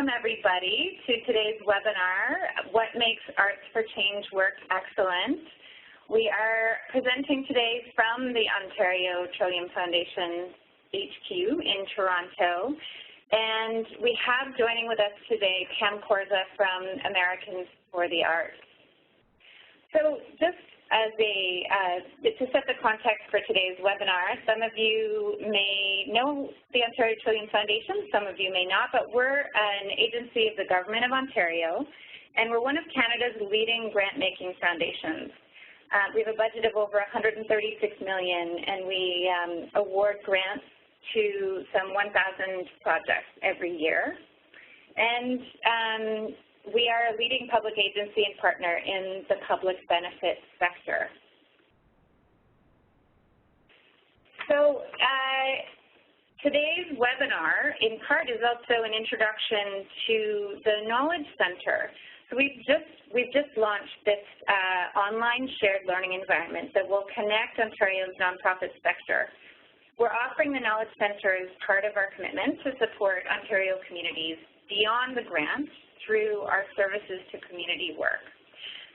welcome everybody to today's webinar, What Makes Arts for Change Work Excellent? We are presenting today from the Ontario Trillium Foundation HQ in Toronto. And we have joining with us today Pam Kozar from Americans for the Arts. So just as to set the context for today's webinar, some of you may know the Ontario Trillium Foundation, some of you may not, but we're an agency of the Government of Ontario, and we're one of Canada's leading grant-making foundations. We have a budget of over $136 million, and we award grants to some 1,000 projects every year. And we are a leading public agency and partner in the public benefit sector. So today's webinar, in part, is also an introduction to the Knowledge Center. So we've just launched this online shared learning environment that will connect Ontario's nonprofit sector. We're offering the Knowledge Center as part of our commitment to support Ontario communities beyond the grant through our services to community work.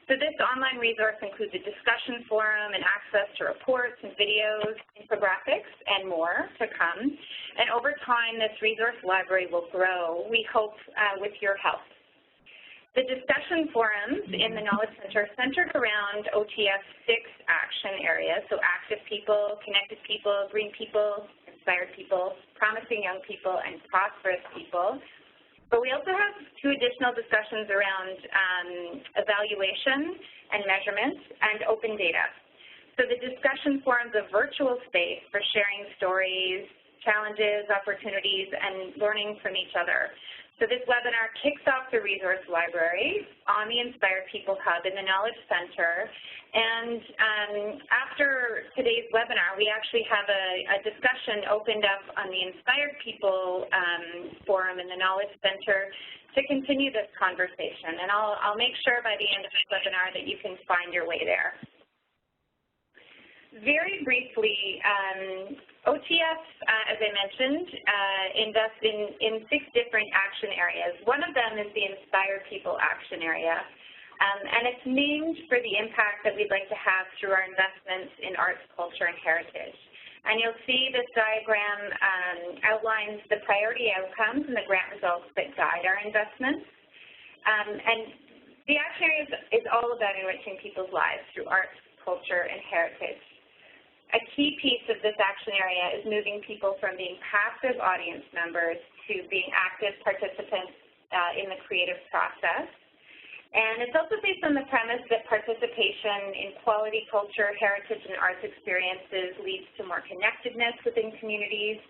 So this online resource includes a discussion forum and access to reports and videos, infographics, and more to come. And over time, this resource library will grow, we hope, with your help. The discussion forums in the Knowledge Center centered around OTF's 6 action areas, so active people, connected people, green people, inspired people, promising young people, and prosperous people. But we also have 2 additional discussions around evaluation and measurement and open data. So the discussion forums a virtual space for sharing stories, challenges, opportunities, and learning from each other. So this webinar kicks off the resource library on the Inspired People Hub in the Knowledge Center. And after today's webinar, we actually have a discussion opened up on the Inspired People forum in the Knowledge Center to continue this conversation. And I'll make sure by the end of this webinar that you can find your way there. Very briefly, OTF, as I mentioned, invests in 6 different action areas. One of them is the Inspired People action area, and it's named for the impact that we'd like to have through our investments in arts, culture, and heritage. And you'll see this diagram outlines the priority outcomes and the grant results that guide our investments. And the action area is all about enriching people's lives through arts, culture, and heritage. A key piece of this action area is moving people from being passive audience members to being active participants in the creative process. And it's also based on the premise that participation in quality culture, heritage, and arts experiences leads to more connectedness within communities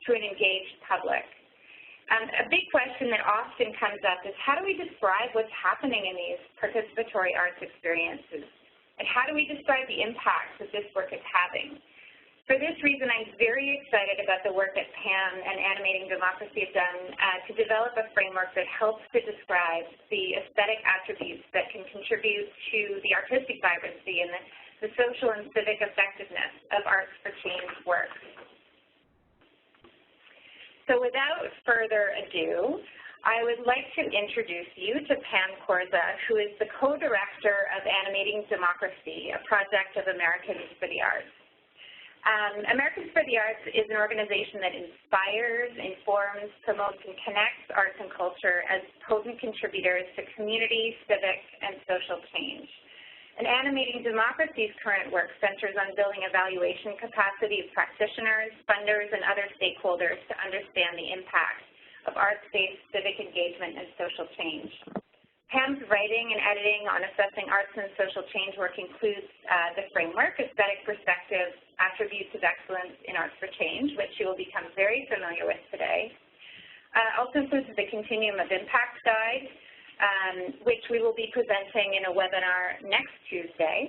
through an engaged public. A big question that often comes up is how do we describe what's happening in these participatory arts experiences? And how do we describe the impact that this work is having? For this reason, I'm very excited about the work that Pam and Animating Democracy have done to develop a framework that helps to describe the aesthetic attributes that can contribute to the artistic vibrancy and the social and civic effectiveness of Arts for Change work. So without further ado, I would like to introduce you to Pam Kozar, who is the co-director of Animating Democracy, a project of Americans for the Arts. Americans for the Arts is an organization that inspires, informs, promotes, and connects arts and culture as potent contributors to community, civic, and social change. And Animating Democracy's current work centers on building evaluation capacity of practitioners, funders, and other stakeholders to understand the impact of arts-based civic engagement and social change. Pam's writing and editing on assessing arts and social change work includes the framework, Aesthetic Perspectives, Attributes of Excellence in Arts for Change, which you will become very familiar with today. Also includes the Continuum of Impact Guide, which we will be presenting in a webinar next Tuesday.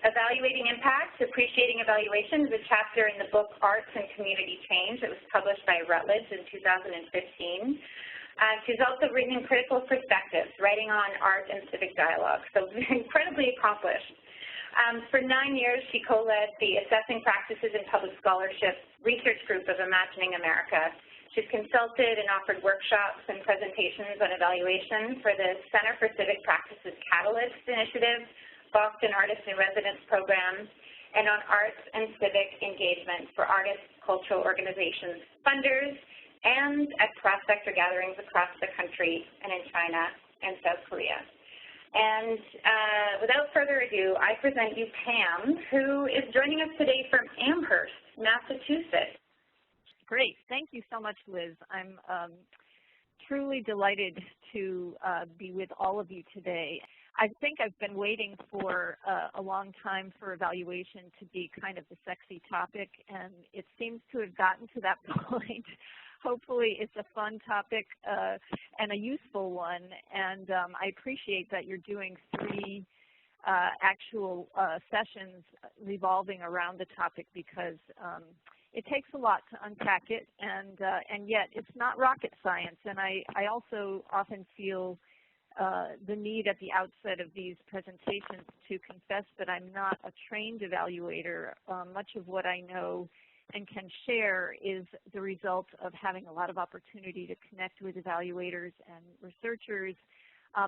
Evaluating Impact, Appreciating Evaluation is a chapter in the book Arts and Community Change that was published by Routledge in 2015. She's also written in Critical Perspectives, writing on art and civic dialogue, so incredibly accomplished. For 9 years, she co-led the Assessing Practices in Public Scholarship research group of Imagining America, She's consulted and offered workshops and presentations on evaluation for the Center for Civic Practices Catalyst Initiative, Boston Artists in Residence Program, and on arts and civic engagement for artists, cultural organizations, funders, and at cross-sector gatherings across the country and in China and South Korea. And without further ado, I present you Pam, who is joining us today from Amherst, Massachusetts. Great. Thank you so much, Liz. I'm truly delighted to be with all of you today. I think I've been waiting for a long time for evaluation to be kind of the sexy topic, and it seems to have gotten to that point. Hopefully it's a fun topic and a useful one, and I appreciate that you're doing 3 actual sessions revolving around the topic, because it takes a lot to unpack it, and yet it's not rocket science. And I also often feel the need at the outset of these presentations to confess that I'm not a trained evaluator. Much of what I know and can share is the result of having a lot of opportunity to connect with evaluators and researchers,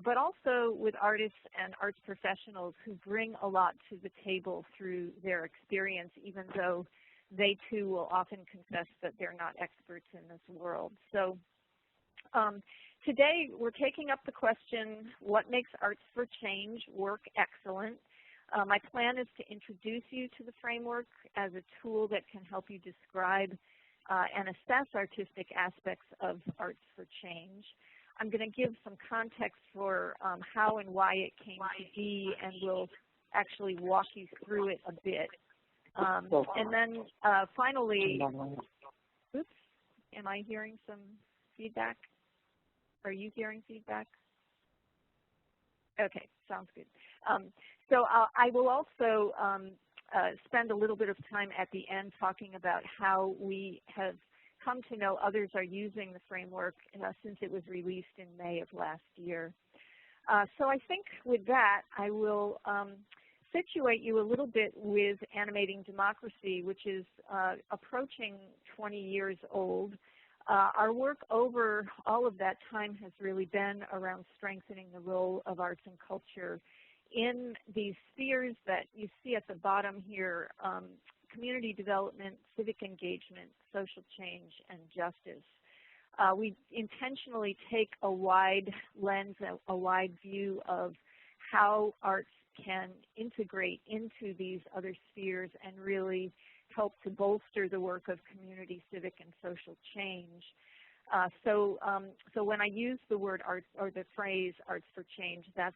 but also with artists and arts professionals who bring a lot to the table through their experience, even though they too will often confess that they're not experts in this world. So today we're taking up the question, what makes Arts for Change work excellent? My plan is to introduce you to the framework as a tool that can help you describe and assess artistic aspects of Arts for Change. I'm going to give some context for how and why it came to be, and we'll actually walk you through it a bit. And then finally, oops, am I hearing some feedback? Are you hearing feedback? Okay, sounds good. So I will also spend a little bit of time at the end talking about how we have come to know others are using the framework since it was released in May of last year. So I think with that, I will situate you a little bit with Animating Democracy, which is approaching 20 years old. Our work over all of that time has really been around strengthening the role of arts and culture in these spheres that you see at the bottom here: community development, civic engagement, social change, and justice. We intentionally take a wide lens, a wide view of how arts can integrate into these other spheres and really help to bolster the work of community, civic, and social change. So when I use the word art or the phrase Arts for Change, that's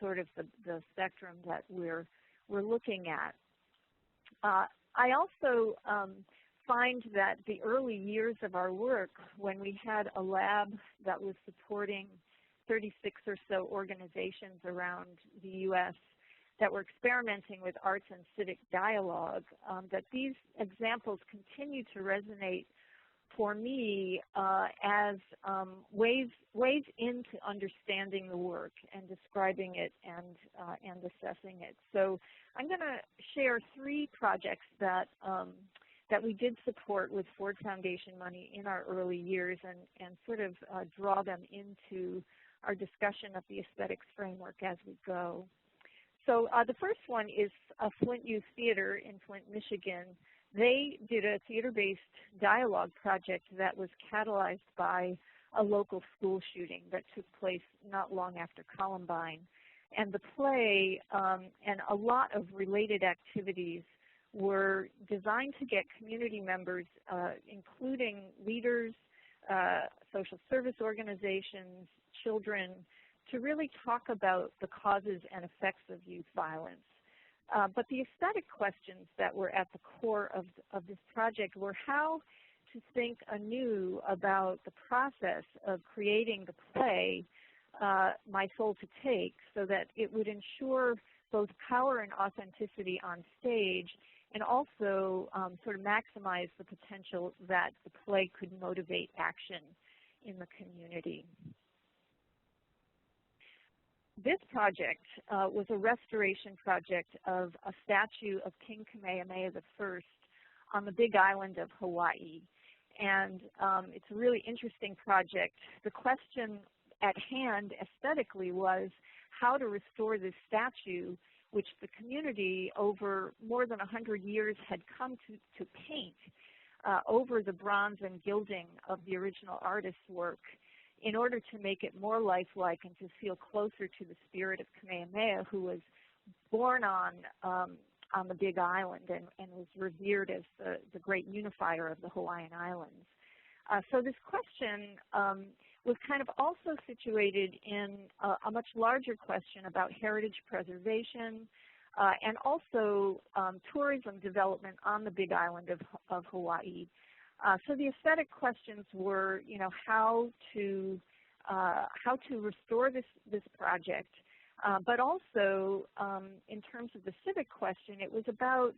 sort of the spectrum that we're looking at. I also find that the early years of our work, when we had a lab that was supporting 36 or so organizations around the U.S. that were experimenting with arts and civic dialogue, that these examples continue to resonate for me as ways into understanding the work and describing it and assessing it. So I'm going to share 3 projects that we did support with Ford Foundation money in our early years and sort of draw them into our discussion of the aesthetics framework as we go. So the first one is Flint Youth Theater in Flint, Michigan. They did a theater-based dialogue project that was catalyzed by a local school shooting that took place not long after Columbine. And the play and a lot of related activities were designed to get community members, including leaders, social service organizations, children, to really talk about the causes and effects of youth violence. But the aesthetic questions that were at the core of this project were how to think anew about the process of creating the play, My Soul to Take, so that it would ensure both power and authenticity on stage, and also sort of maximize the potential that the play could motivate action in the community. This project was a restoration project of a statue of King Kamehameha I on the Big Island of Hawaii. and it's a really interesting project. The question at hand aesthetically was how to restore this statue, which the community over more than 100 years had come to paint over the bronze and gilding of the original artist's work in order to make it more lifelike and to feel closer to the spirit of Kamehameha, who was born on the Big Island and was revered as the great unifier of the Hawaiian Islands. So this question was kind of also situated in a much larger question about heritage preservation and also tourism development on the Big Island of Hawaii. So the aesthetic questions were, you know, how to restore this project, but also in terms of the civic question, it was about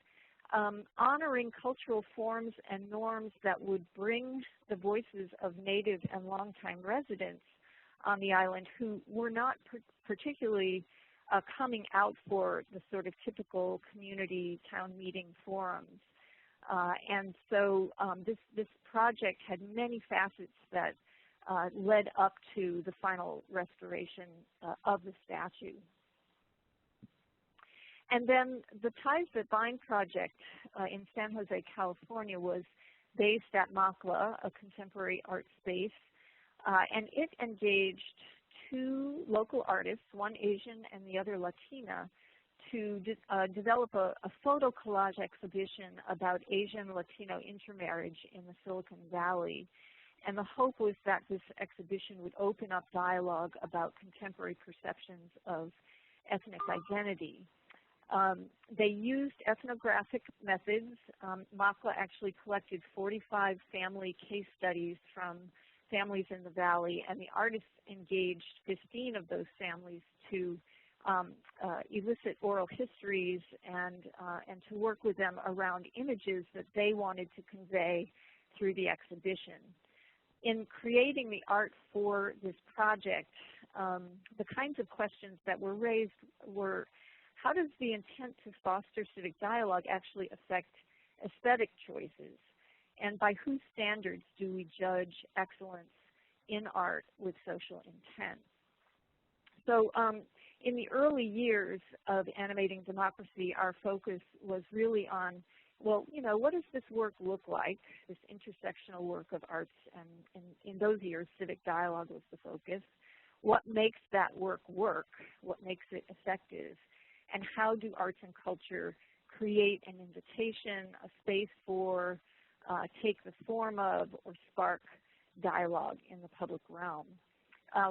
honoring cultural forms and norms that would bring the voices of native and longtime residents on the island who were not particularly coming out for the sort of typical community town meeting forums. And so this project had many facets that led up to the final restoration of the statue. And then the Ties That Bind project in San Jose, California was based at Makla, a contemporary art space, and it engaged two local artists, one Asian and the other Latina, to develop a photo collage exhibition about Asian-Latino intermarriage in the Silicon Valley. And the hope was that this exhibition would open up dialogue about contemporary perceptions of ethnic identity. They used ethnographic methods. Makla actually collected 45 family case studies from families in the valley, and the artists engaged 15 of those families to elicit oral histories and to work with them around images that they wanted to convey through the exhibition. In creating the art for this project, the kinds of questions that were raised were, how does the intent to foster civic dialogue actually affect aesthetic choices? And by whose standards do we judge excellence in art with social intent? So in the early years of Animating Democracy, our focus was really on, well, you know, what does this work look like, this intersectional work of arts, and in those years, civic dialogue was the focus. What makes that work? What makes it effective? And how do arts and culture create an invitation, a space for, take the form of, or spark dialogue in the public realm?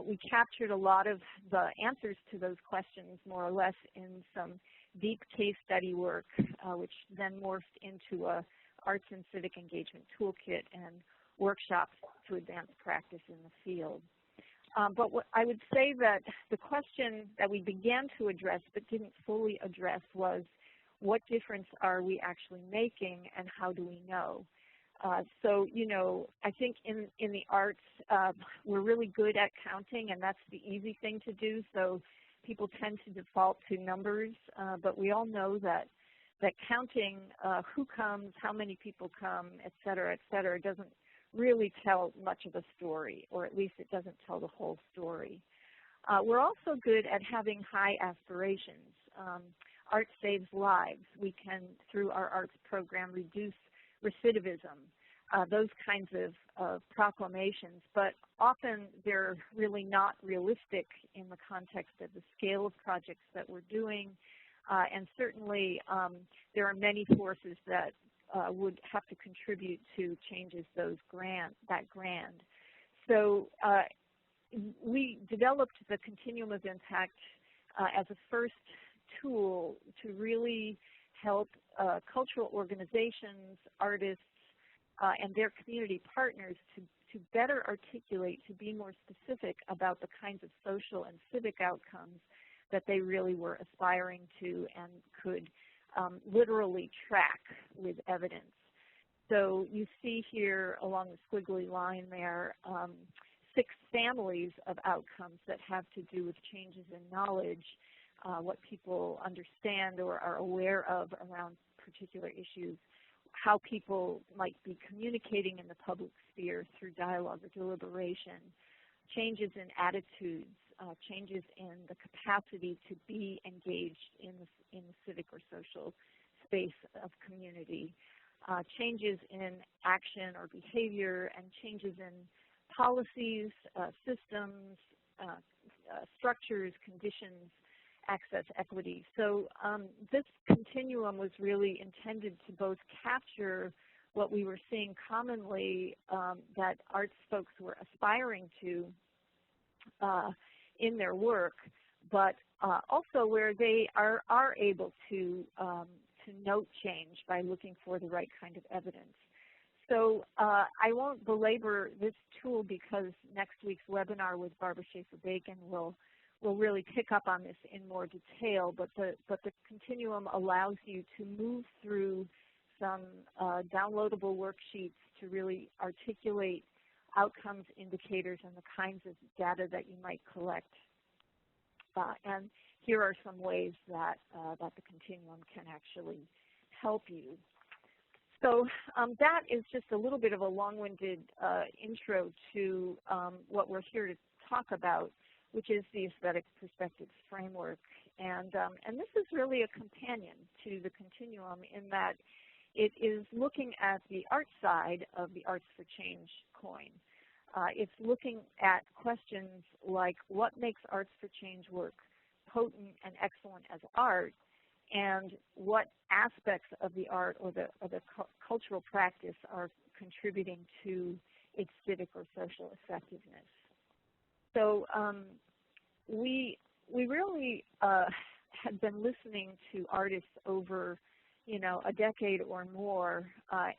We captured a lot of the answers to those questions more or less in some deep case study work, which then morphed into a arts and civic engagement toolkit and workshops to advance practice in the field. But what I would say that the question that we began to address but didn't fully address was, what difference are we actually making and how do we know? So, you know, I think in the arts, we're really good at counting, and that's the easy thing to do. So people tend to default to numbers, but we all know that counting who comes, how many people come, et cetera, doesn't really tell much of a story, or at least it doesn't tell the whole story. We're also good at having high aspirations. Art saves lives. We can, through our arts program, reduce recidivism, those kinds of proclamations, but often they're really not realistic in the context of the scale of projects that we're doing, and certainly there are many forces that would have to contribute to changes that grand. So we developed the Continuum of Impact as a first tool to really help cultural organizations, artists, and their community partners to better articulate, to be more specific about the kinds of social and civic outcomes that they really were aspiring to and could literally track with evidence. So you see here along the squiggly line there 6 families of outcomes that have to do with changes in knowledge, what people understand or are aware of around particular issues, how people might be communicating in the public sphere through dialogue or deliberation, changes in attitudes, changes in the capacity to be engaged in the civic or social space of community, changes in action or behavior, and changes in policies, systems, structures, conditions, access, equity. So this continuum was really intended to both capture what we were seeing commonly that arts folks were aspiring to in their work, but also where they are able to note change by looking for the right kind of evidence. So I won't belabor this tool because next week's webinar with Barbara Schaefer-Bacon will really pick up on this in more detail, but the continuum allows you to move through some downloadable worksheets to really articulate outcomes, indicators, and the kinds of data that you might collect. And here are some ways that the continuum can actually help you. So that is just a little bit of a long-winded intro to what we're here to talk about, which is the Aesthetic Perspectives Framework. And this is really a companion to the continuum in that it is looking at the art side of the Arts for Change coin. It's looking at questions like what makes Arts for Change work potent and excellent as art, and what aspects of the art or the cultural practice are contributing to its civic or social effectiveness. So we really had been listening to artists over a decade or more,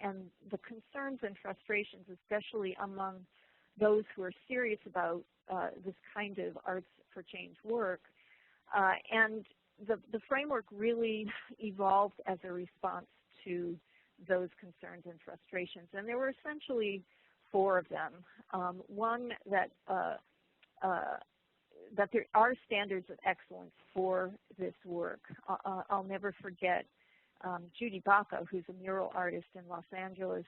and the concerns and frustrations, especially among those who are serious about this kind of Arts for Change work, and the framework really evolved as a response to those concerns and frustrations. And there were essentially 4 of them. One, that there are standards of excellence for this work. I'll never forget Judy Baca, who's a mural artist in Los Angeles,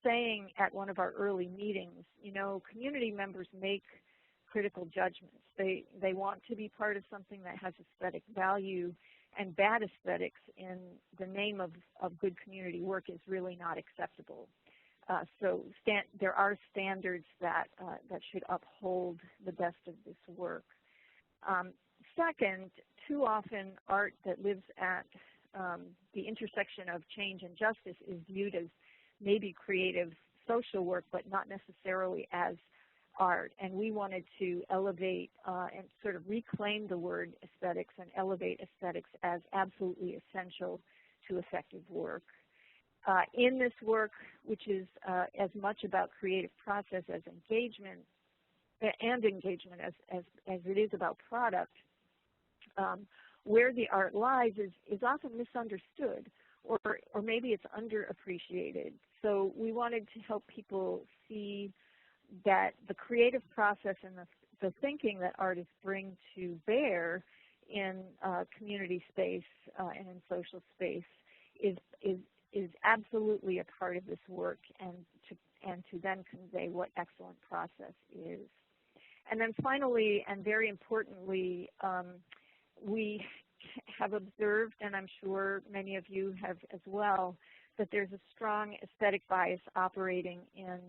saying at one of our early meetings, community members make critical judgments. They want to be part of something that has aesthetic value, and bad aesthetics in the name of good community work is really not acceptable. So there are standards that should uphold the best of this work. Second, too often art that lives at the intersection of change and justice is viewed as maybe creative social work, but not necessarily as art. And we wanted to elevate and sort of reclaim the word aesthetics and elevate aesthetics as absolutely essential to effective work. In this work, which is as much about creative process as engagement, and engagement as it is about product, where the art lies is often misunderstood, or maybe it's underappreciated. So we wanted to help people see that the creative process and the thinking that artists bring to bear in community space and in social space is absolutely a part of this work, and to then convey what excellent process is. And then finally, and very importantly, we have observed, and I'm sure many of you have as well, that there's a strong aesthetic bias operating in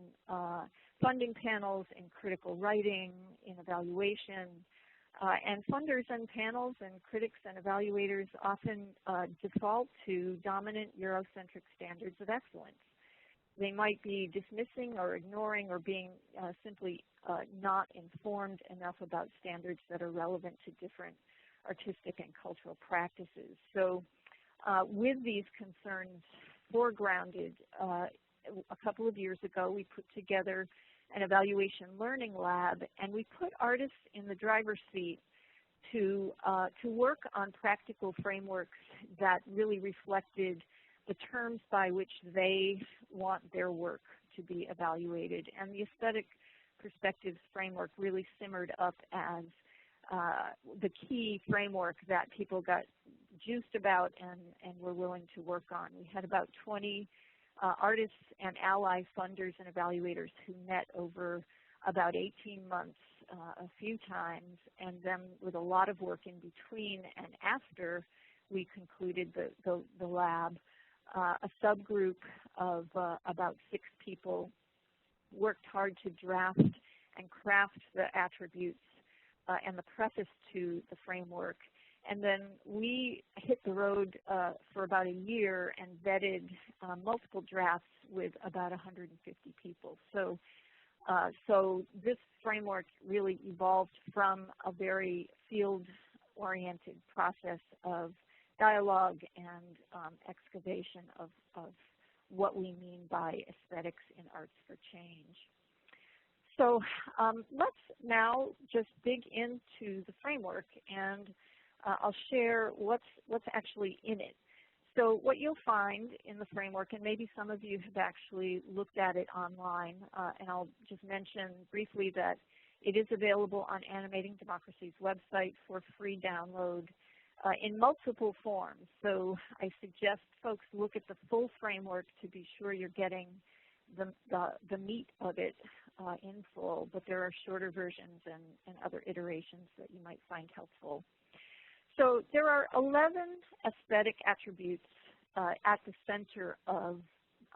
funding panels, in critical writing, in evaluation, and funders and panels and critics and evaluators often default to dominant Eurocentric standards of excellence. They might be dismissing or ignoring or being simply not informed enough about standards that are relevant to different artistic and cultural practices. So with these concerns foregrounded, a couple of years ago we put together an evaluation learning lab, and we put artists in the driver's seat to work on practical frameworks that really reflected the terms by which they want their work to be evaluated. And the Aesthetic Perspectives Framework really simmered up as the key framework that people got juiced about and were willing to work on. We had about 20 artists and ally funders and evaluators who met over about 18 months a few times, and then with a lot of work in between and after we concluded the lab. A subgroup of about 6 people worked hard to draft and craft the attributes and the preface to the framework. And then we hit the road for about a year and vetted multiple drafts with about 150 people. So this framework really evolved from a very field-oriented process of dialogue and excavation of what we mean by aesthetics in arts for change. So let's now just dig into the framework, and I'll share what's actually in it. So what you'll find in the framework, and maybe some of you have actually looked at it online, and I'll just mention briefly that it is available on Animating Democracy's website for free download in multiple forms. So I suggest folks look at the full framework to be sure you're getting the meat of it in full, but there are shorter versions and other iterations that you might find helpful. So there are 11 aesthetic attributes at the center of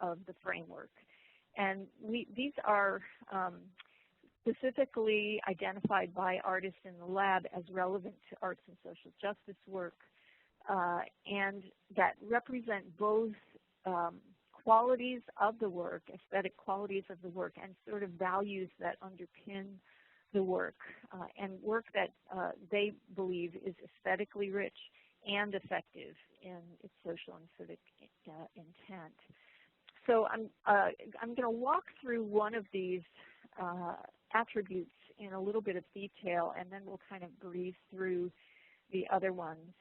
the framework. And these are specifically identified by artists in the lab as relevant to arts and social justice work, and that represent both qualities of the work, aesthetic qualities of the work, and sort of values that underpin the work, and work that they believe is aesthetically rich and effective in its social and civic intent. So I'm going to walk through one of these attributes in a little bit of detail, and then we'll kind of breeze through the other ones.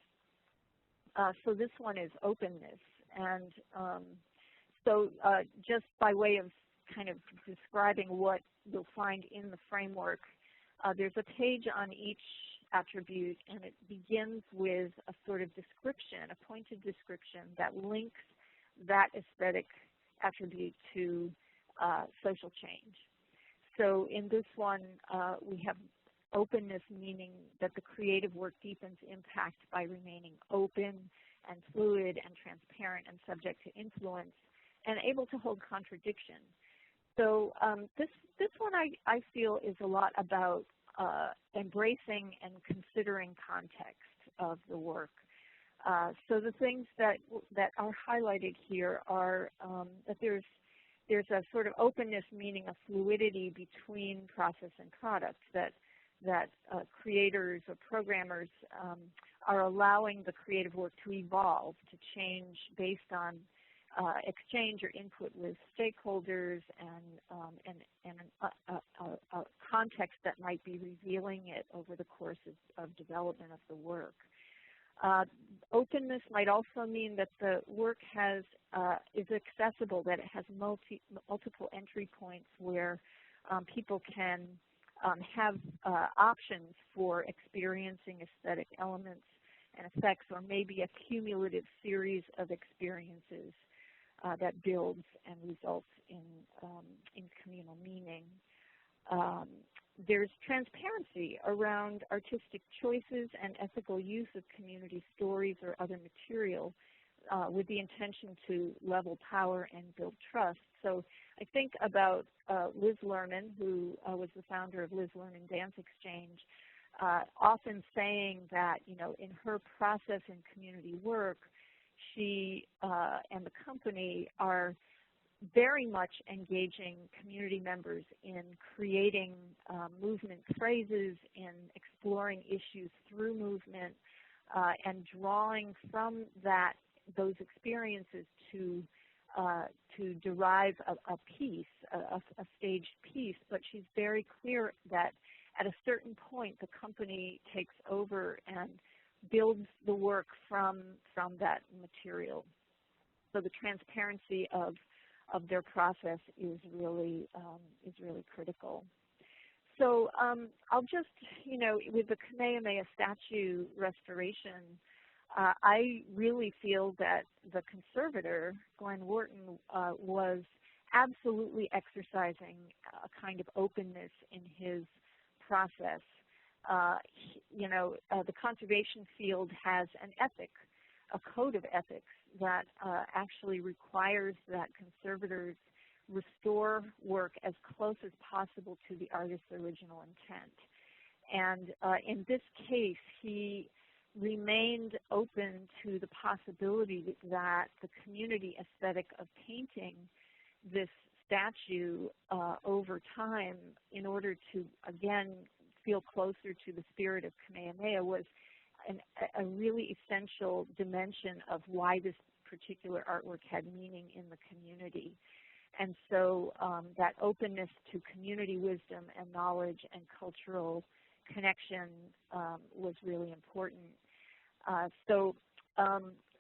So this one is openness, and so just by way of kind of describing what you'll find in the framework, there's a page on each attribute, and it begins with a sort of description, a pointed description that links that aesthetic attribute to social change. So in this one, we have openness, meaning that the creative work deepens impact by remaining open and fluid and transparent and subject to influence and able to hold contradiction. So this one I feel is a lot about embracing and considering context of the work. So the things that are highlighted here are that there's a sort of openness, meaning a fluidity between process and product, that creators or programmers are allowing the creative work to evolve, to change based on exchange or input with stakeholders and a context that might be revealing it over the course of development of the work. Openness might also mean that the work is accessible, that it has multiple entry points where people can have options for experiencing aesthetic elements and effects, or maybe a cumulative series of experiences that builds and results in communal meaning. There's transparency around artistic choices and ethical use of community stories or other material with the intention to level power and build trust. So I think about Liz Lerman, who was the founder of Liz Lerman Dance Exchange, often saying that, you know, in her process in community work, she and the company are very much engaging community members in creating movement phrases, in exploring issues through movement, and drawing from those experiences to derive a piece, a staged piece. But she's very clear that at a certain point, the company takes over and builds the work from that material. So the transparency of their process is really critical. So I'll just, with the Kamehameha statue restoration, I really feel that the conservator, Glenn Wharton, was absolutely exercising a kind of openness in his process. The conservation field has an ethic, a code of ethics that actually requires that conservators restore work as close as possible to the artist's original intent. And in this case, he remained open to the possibility that the community aesthetic of painting this statue over time in order to, again, feel closer to the spirit of Kamehameha was a really essential dimension of why this particular artwork had meaning in the community. And so that openness to community wisdom and knowledge and cultural connection was really important.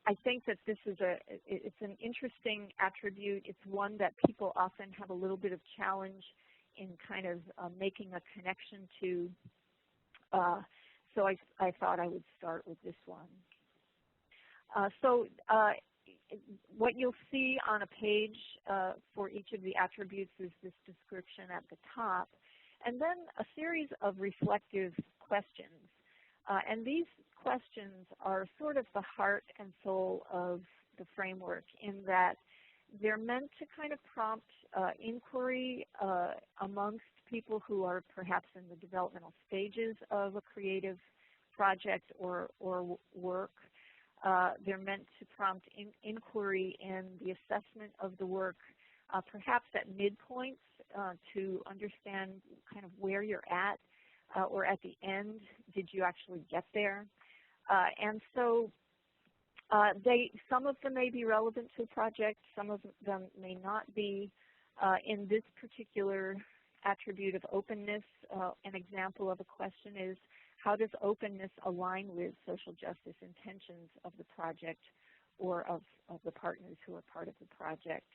I think that this is it's an interesting attribute. It's one that people often have a little bit of challenge in kind of making a connection to. So I thought I would start with this one. What you'll see on a page for each of the attributes is this description at the top, and then a series of reflective questions. And these questions are sort of the heart and soul of the framework in that they're meant to kind of prompt inquiry amongst people who are perhaps in the developmental stages of a creative project or work. They're meant to prompt inquiry in the assessment of the work, perhaps at midpoints to understand kind of where you're at, or at the end, did you actually get there? And so some of them may be relevant to a project, some of them may not be. In this particular attribute of openness, an example of a question is, how does openness align with social justice intentions of the project or of the partners who are part of the project?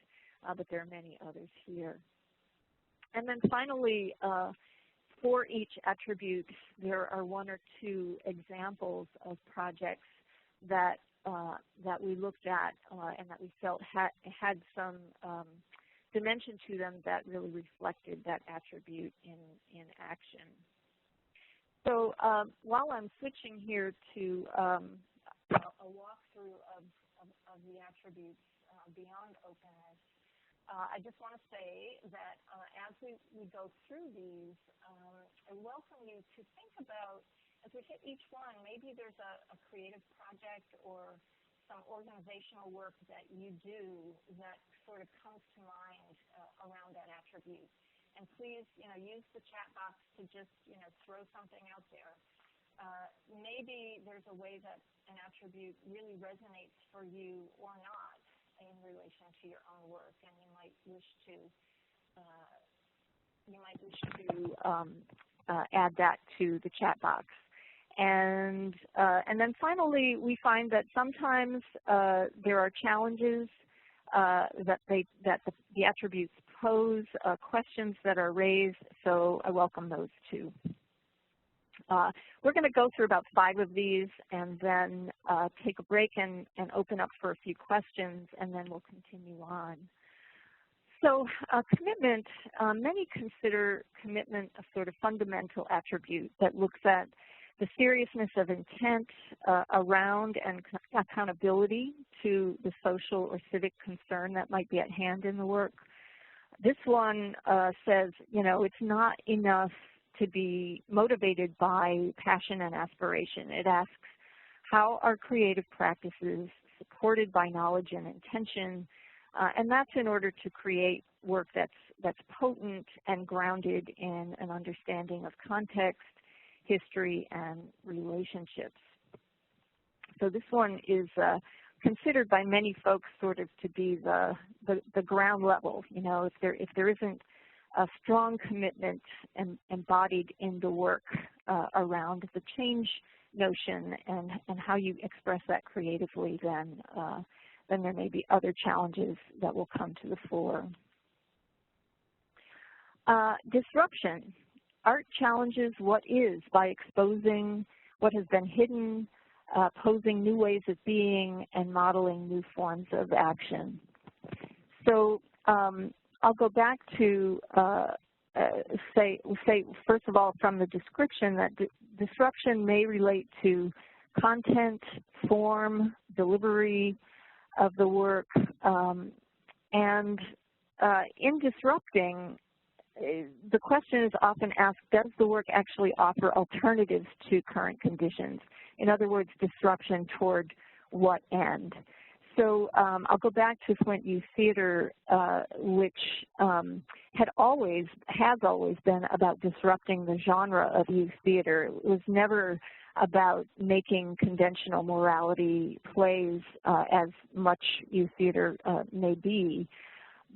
But there are many others here. And then finally, for each attribute, there are one or two examples of projects that we looked at and that we felt had some dimension to them that really reflected that attribute in action. So while I'm switching here to a walkthrough of the attributes beyond openness, I just want to say that as we go through these, I welcome you to think about, as we hit each one, maybe there's a creative project or some organizational work that you do that sort of comes to mind around that attribute. And please, use the chat box to just, throw something out there. Maybe there's a way that an attribute really resonates for you or not in relation to your own work, and you might wish to add that to the chat box. And then finally, we find that sometimes there are challenges that the attributes pose, questions that are raised, so I welcome those too. We're going to go through about 5 of these and then take a break and open up for a few questions, and then we'll continue on. So commitment, many consider commitment a sort of fundamental attribute that looks at the seriousness of intent around and accountability to the social or civic concern that might be at hand in the work. This one says, it's not enough to be motivated by passion and aspiration. It asks, how are creative practices supported by knowledge and intention? And that's in order to create work that's potent and grounded in an understanding of context, history, and relationships. So this one is considered by many folks sort of to be the ground level. If there isn't a strong commitment embodied in the work around the change notion and how you express that creatively, then there may be other challenges that will come to the fore. Disruption. art challenges what is by exposing what has been hidden, posing new ways of being, and modeling new forms of action. So I'll go back to say first of all from the description that disruption may relate to content, form, delivery of the work, and in disrupting, the question is often asked, does the work actually offer alternatives to current conditions? In other words, disruption toward what end? So I'll go back to Flint Youth Theater, which has always been about disrupting the genre of youth theater. It was never about making conventional morality plays as much youth theater may be.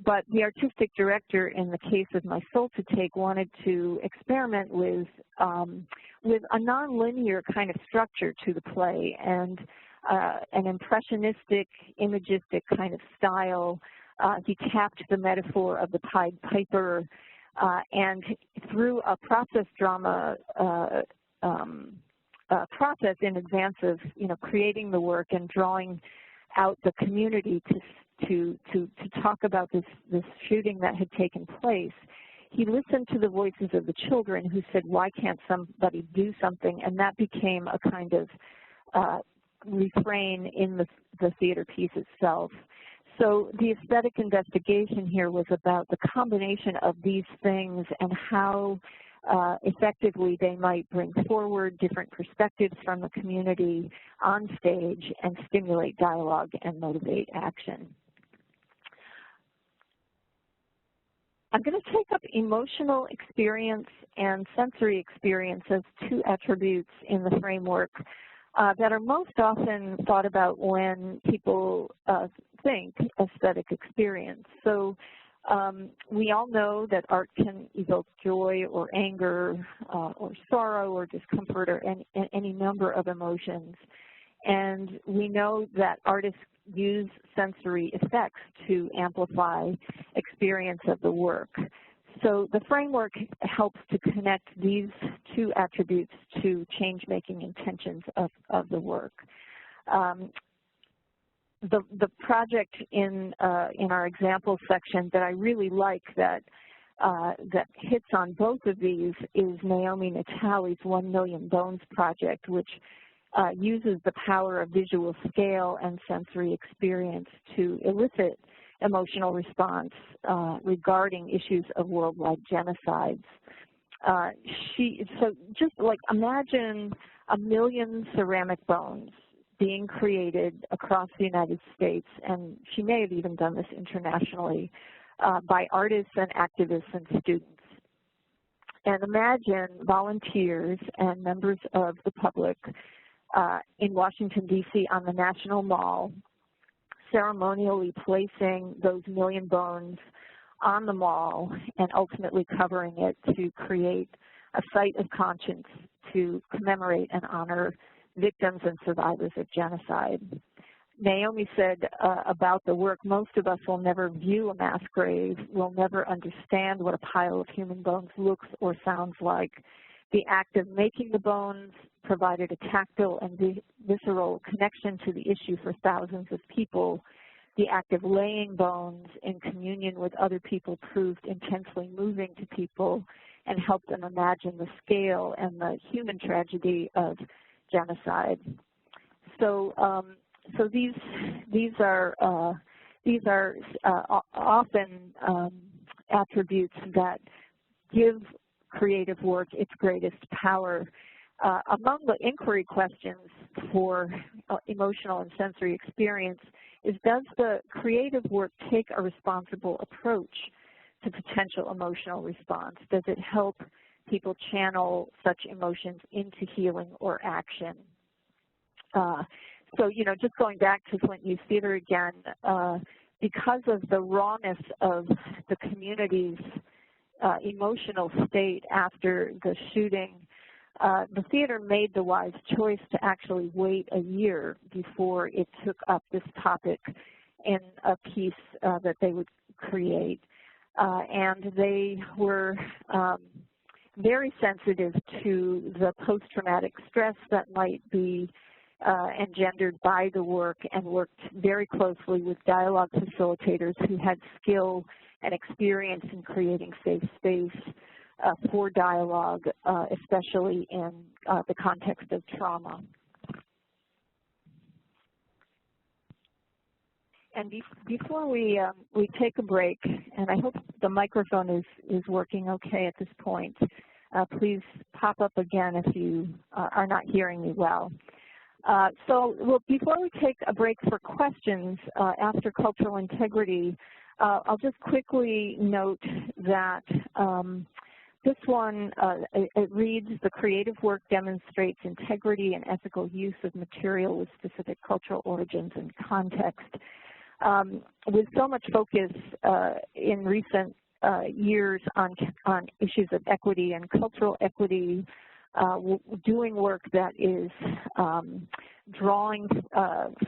But the artistic director, in the case of My Soul to Take, wanted to experiment with a nonlinear kind of structure to the play and an impressionistic, imagistic kind of style. He tapped the metaphor of the Pied Piper, and through a process drama process in advance of creating the work and drawing out the community to talk about this shooting that had taken place, he listened to the voices of the children who said, why can't somebody do something? And that became a kind of refrain in the theater piece itself. So the aesthetic investigation here was about the combination of these things and how effectively they might bring forward different perspectives from the community on stage and stimulate dialogue and motivate action. I'm going to take up emotional experience and sensory experience as two attributes in the framework that are most often thought about when people think aesthetic experience. So we all know that art can evoke joy or anger or sorrow or discomfort or any number of emotions. And we know that artists use sensory effects to amplify experience of the work. So the framework helps to connect these two attributes to change-making intentions of the work. The project in our example section that I really like that hits on both of these is Naomi Natale's 1 Million Bones project, which uses the power of visual scale and sensory experience to elicit emotional response regarding issues of worldwide genocides. So just like imagine 1 million ceramic bones being created across the United States, and she may have even done this internationally, by artists and activists and students. And imagine volunteers and members of the public in Washington, D.C. on the National Mall, ceremonially placing those 1 million bones on the mall and ultimately covering it to create a site of conscience to commemorate and honor victims and survivors of genocide. Naomi said about the work, most of us will never view a mass grave, will never understand what a pile of human bones looks or sounds like. The act of making the bones provided a tactile and visceral connection to the issue for thousands of people. The act of laying bones in communion with other people proved intensely moving to people and helped them imagine the scale and the human tragedy of genocide. So, so these are often attributes that give creative work its greatest power. Among the inquiry questions for emotional and sensory experience is, does the creative work take a responsible approach to potential emotional response? Does it help people channel such emotions into healing or action? So, just going back to Flint Youth Theater again, because of the rawness of the community's emotional state after the shooting, the theater made the wise choice to actually wait a year before it took up this topic in a piece that they would create. And they were very sensitive to the post-traumatic stress that might be engendered by the work, and worked very closely with dialogue facilitators who had skill and experience in creating safe space for dialogue, especially in the context of trauma. And before we take a break, and I hope the microphone is working okay at this point, please pop up again if you are not hearing me well. Before we take a break for questions after cultural integrity, I'll just quickly note that this one, it reads, the creative work demonstrates integrity and ethical use of material with specific cultural origins and context. With so much focus in recent years on issues of equity and cultural equity, doing work that is drawing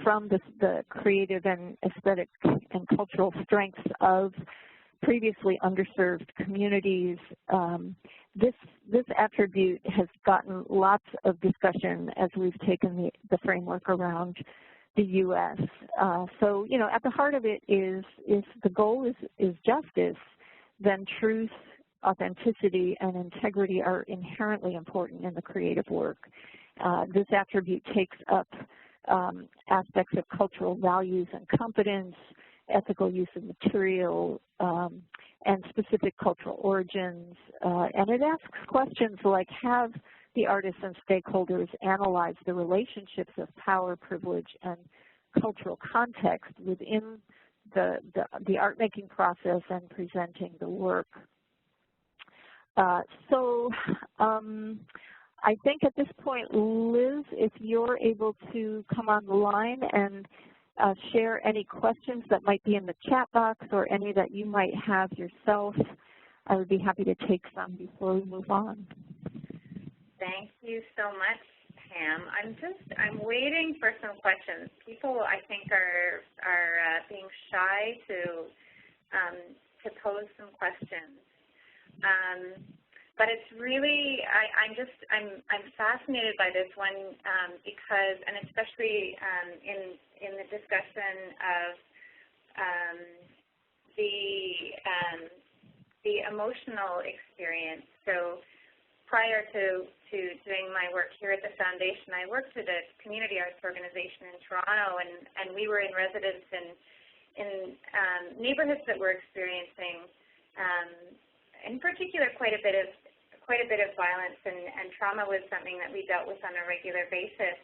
from the creative and aesthetic and cultural strengths of previously underserved communities. This attribute has gotten lots of discussion as we've taken the framework around the U.S. So, you know, at the heart of it is if the goal is justice, then truth, authenticity, and integrity are inherently important in the creative work. This attribute takes up aspects of cultural values and competence, ethical use of material, and specific cultural origins. And it asks questions like, have the artists and stakeholders analyze the relationships of power, privilege, and cultural context within the art-making process and presenting the work. I think at this point, Liz, if you're able to come on the line and share any questions that might be in the chat box or any that you might have yourself, I would be happy to take some before we move on. Thank you so much, Pam. I'm waiting for some questions. People, I think, are being shy to pose some questions. But it's really, I'm fascinated by this one because, and especially in the discussion of the emotional experience. So prior to doing my work here at the Foundation, I worked at a community arts organization in Toronto, and we were in residence in neighborhoods that were experiencing, in particular, quite a bit of violence, and trauma was something that we dealt with on a regular basis.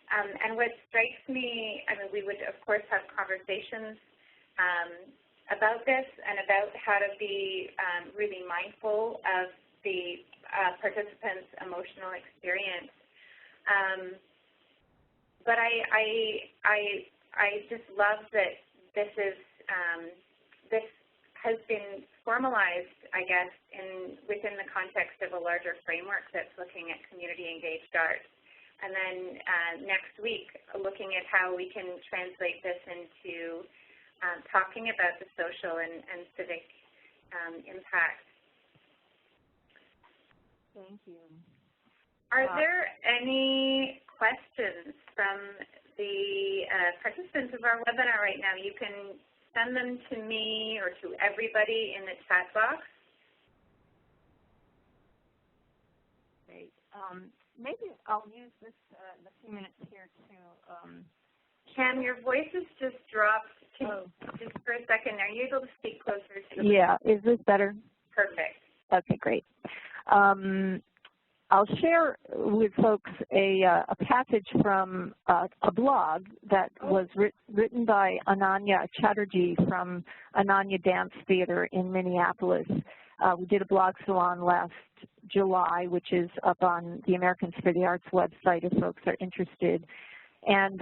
And what strikes me, I mean, we would, of course, have conversations about this and about how to be really mindful of the participants' emotional experience. But I just love that this has been formalized, I guess, within the context of a larger framework that's looking at community-engaged art. And then next week, looking at how we can translate this into talking about the social and civic impact. Thank you. Are there any questions from the participants of our webinar right now? You can send them to me or to everybody in the chat box. Great. Maybe I'll use this the few minutes here to. Cam, your voice has just dropped just for a second. Are you able to speak closer to the Yeah. Is this better? Perfect. Okay, great. I'll share with folks a passage from a blog that was written by Ananya Chatterjee from Ananya Dance Theater in Minneapolis. We did a blog salon last July, which is up on the Americans for the Arts website if folks are interested. And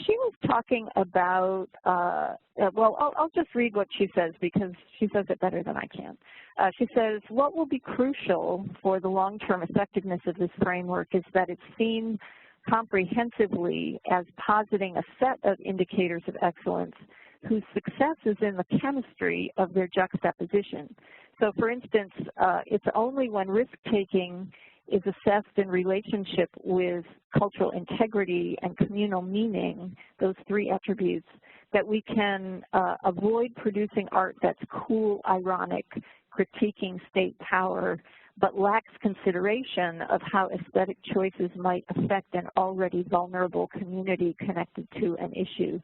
she was talking about, well, I'll just read what she says because she says it better than I can. She says, what will be crucial for the long-term effectiveness of this framework is that it's seen comprehensively as positing a set of indicators of excellence whose success is in the chemistry of their juxtaposition. So for instance, it's only when risk-taking is assessed in relationship with cultural integrity and communal meaning, those three attributes, that we can avoid producing art that's cool, ironic, critiquing state power, but lacks consideration of how aesthetic choices might affect an already vulnerable community connected to an issue.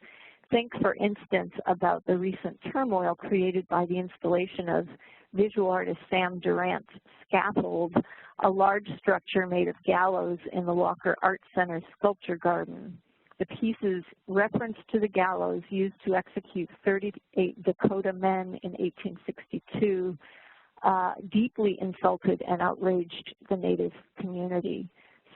Think, for instance, about the recent turmoil created by the installation of visual artist Sam Durant's Scaffold, a large structure made of gallows in the Walker Art Center's sculpture garden. The piece's reference to the gallows used to execute 38 Dakota men in 1862 deeply insulted and outraged the Native community.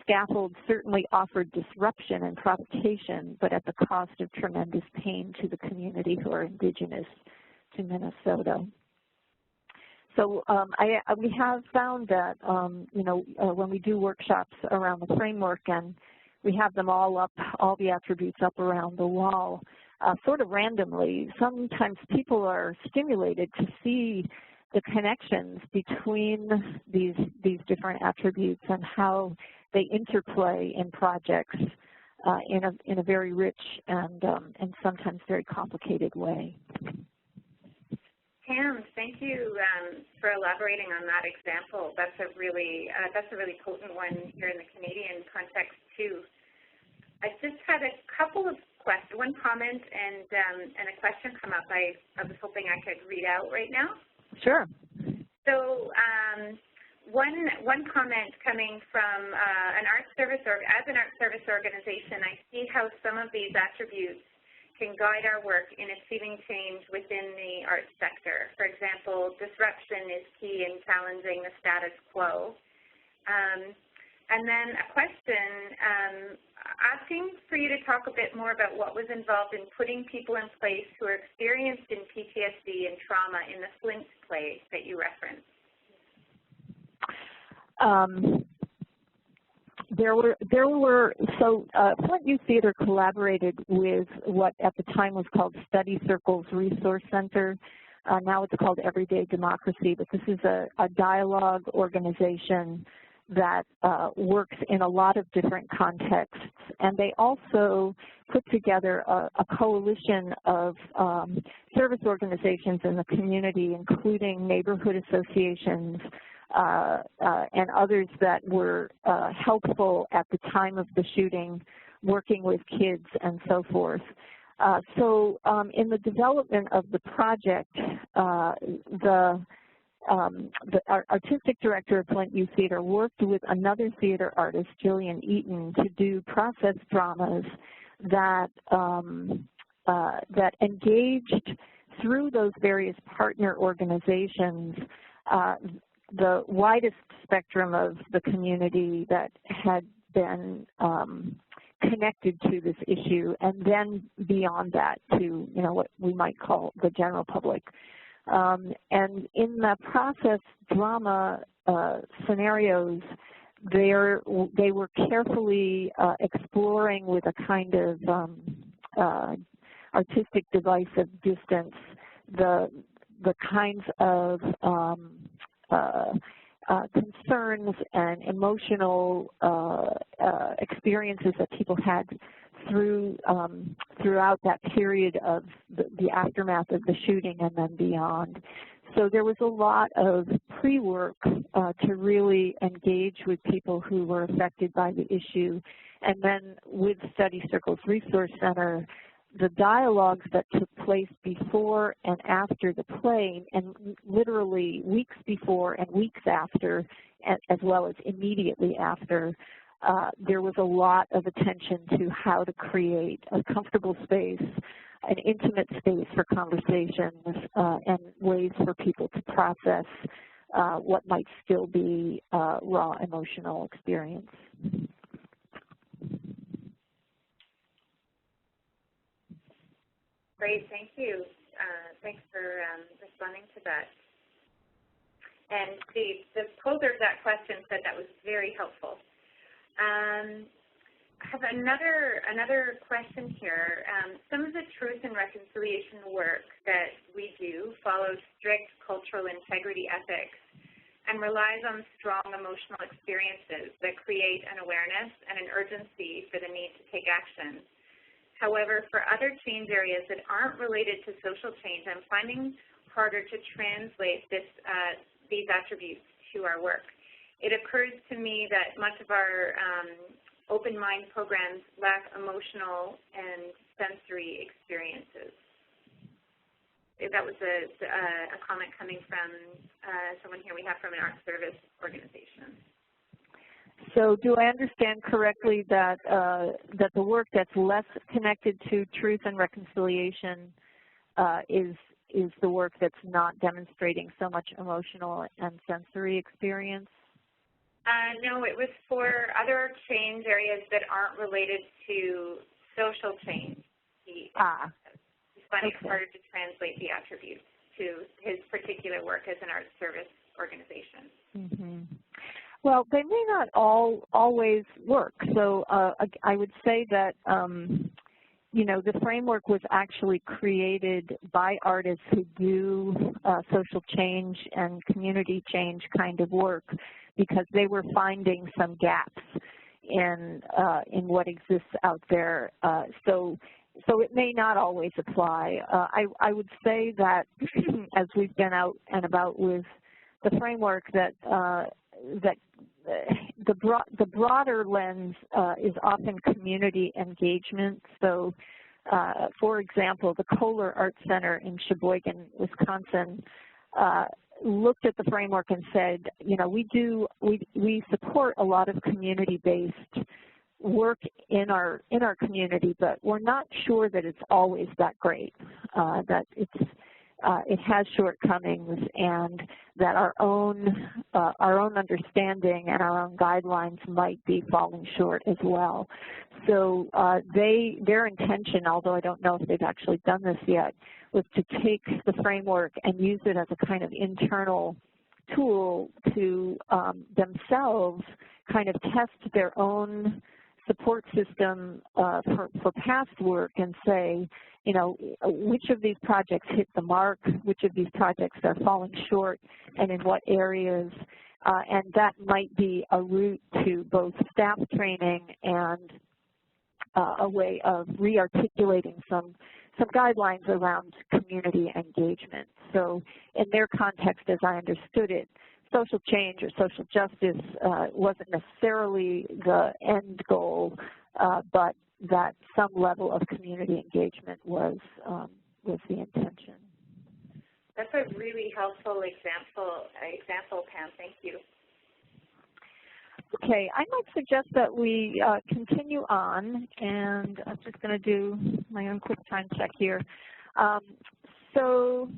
Scaffold certainly offered disruption and provocation, but at the cost of tremendous pain to the community who are indigenous to Minnesota. So we have found that, when we do workshops around the framework and we have them all up, all the attributes up around the wall, sort of randomly, sometimes people are stimulated to see the connections between these different attributes and how they interplay in projects in a very rich and sometimes very complicated way. Pam, thank you for elaborating on that example. That's a really potent one here in the Canadian context too. I just had a couple of questions, one comment and a question come up. I was hoping I could read out right now. Sure. So one comment coming from an art service organization, I see how some of these attributes can guide our work in achieving change within the arts sector. For example, disruption is key in challenging the status quo. And then a question asking for you to talk a bit more about what was involved in putting people in place who are experienced in PTSD and trauma in the Flint play that you referenced. Flint Youth Theater collaborated with what at the time was called Study Circles Resource Center. Now it's called Everyday Democracy, but this is a dialogue organization that works in a lot of different contexts. And they also put together a coalition of service organizations in the community, including neighborhood associations, and others that were helpful at the time of the shooting, working with kids and so forth. In the development of the project, our artistic director of Flint Youth Theater worked with another theater artist, Jillian Eaton, to do process dramas that that engaged through those various partner organizations the widest spectrum of the community that had been connected to this issue, and then beyond that to what we might call the general public. And in the process drama scenarios, they were carefully exploring with a kind of artistic device of distance the kinds of concerns and emotional experiences that people had throughout that period of the aftermath of the shooting and then beyond. So there was a lot of pre-work to really engage with people who were affected by the issue. And then with Study Circles Resource Center, the dialogues that took place before and after the play, and literally weeks before and weeks after, as well as immediately after, there was a lot of attention to how to create a comfortable space, an intimate space for conversations, and ways for people to process what might still be raw emotional experience. Great, thank you. Thanks for responding to that. And the poser of that question said that was very helpful. I have another question here. Some of the truth and reconciliation work that we do follows strict cultural integrity ethics and relies on strong emotional experiences that create an awareness and an urgency for the need to take action. However, for other change areas that aren't related to social change, I'm finding harder to translate these attributes to our work. It occurs to me that much of our open mind programs lack emotional and sensory experiences. That was a comment coming from someone here we have from an art service organization. So do I understand correctly that that the work that's less connected to truth and reconciliation is the work that's not demonstrating so much emotional and sensory experience? No, it was for other change areas that aren't related to social change. Finding it harder to translate the attributes to his particular work as an art service organization. Mm-hmm. Well, they may not always work. So I would say that, you know, the framework was actually created by artists who do social change and community change kind of work because they were finding some gaps in what exists out there. So it may not always apply. I would say that as we've been out and about with the framework, that the broader lens is often community engagement. So, for example, the Kohler Art Center in Sheboygan, Wisconsin, looked at the framework and said, you know, we support a lot of community-based work in our community, but we're not sure that it's always that great, that it has shortcomings, and that our own understanding and our own guidelines might be falling short as well. So their intention, although I don't know if they've actually done this yet, was to take the framework and use it as a kind of internal tool to themselves kind of test their own support system for past work and say, you know, which of these projects hit the mark, which of these projects are falling short, and in what areas, and that might be a route to both staff training and a way of re-articulating some guidelines around community engagement. So in their context, as I understood it, social change or social justice wasn't necessarily the end goal, but that some level of community engagement was the intention. That's a really helpful example, Pam. Thank you. Okay, I might suggest that we continue on, and I'm just going to do my own quick time check here. So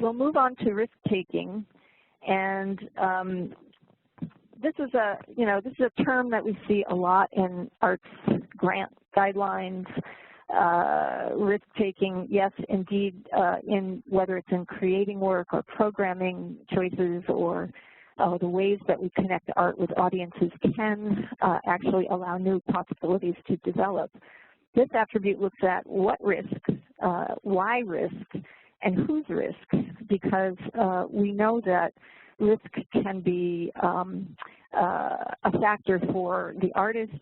we'll move on to risk-taking, and this is a term that we see a lot in arts grant guidelines. Risk-taking, yes, indeed, in whether it's in creating work or programming choices or the ways that we connect art with audiences can actually allow new possibilities to develop. This attribute looks at what risk, why risk, and whose risk, because we know that risk can be a factor for the artists,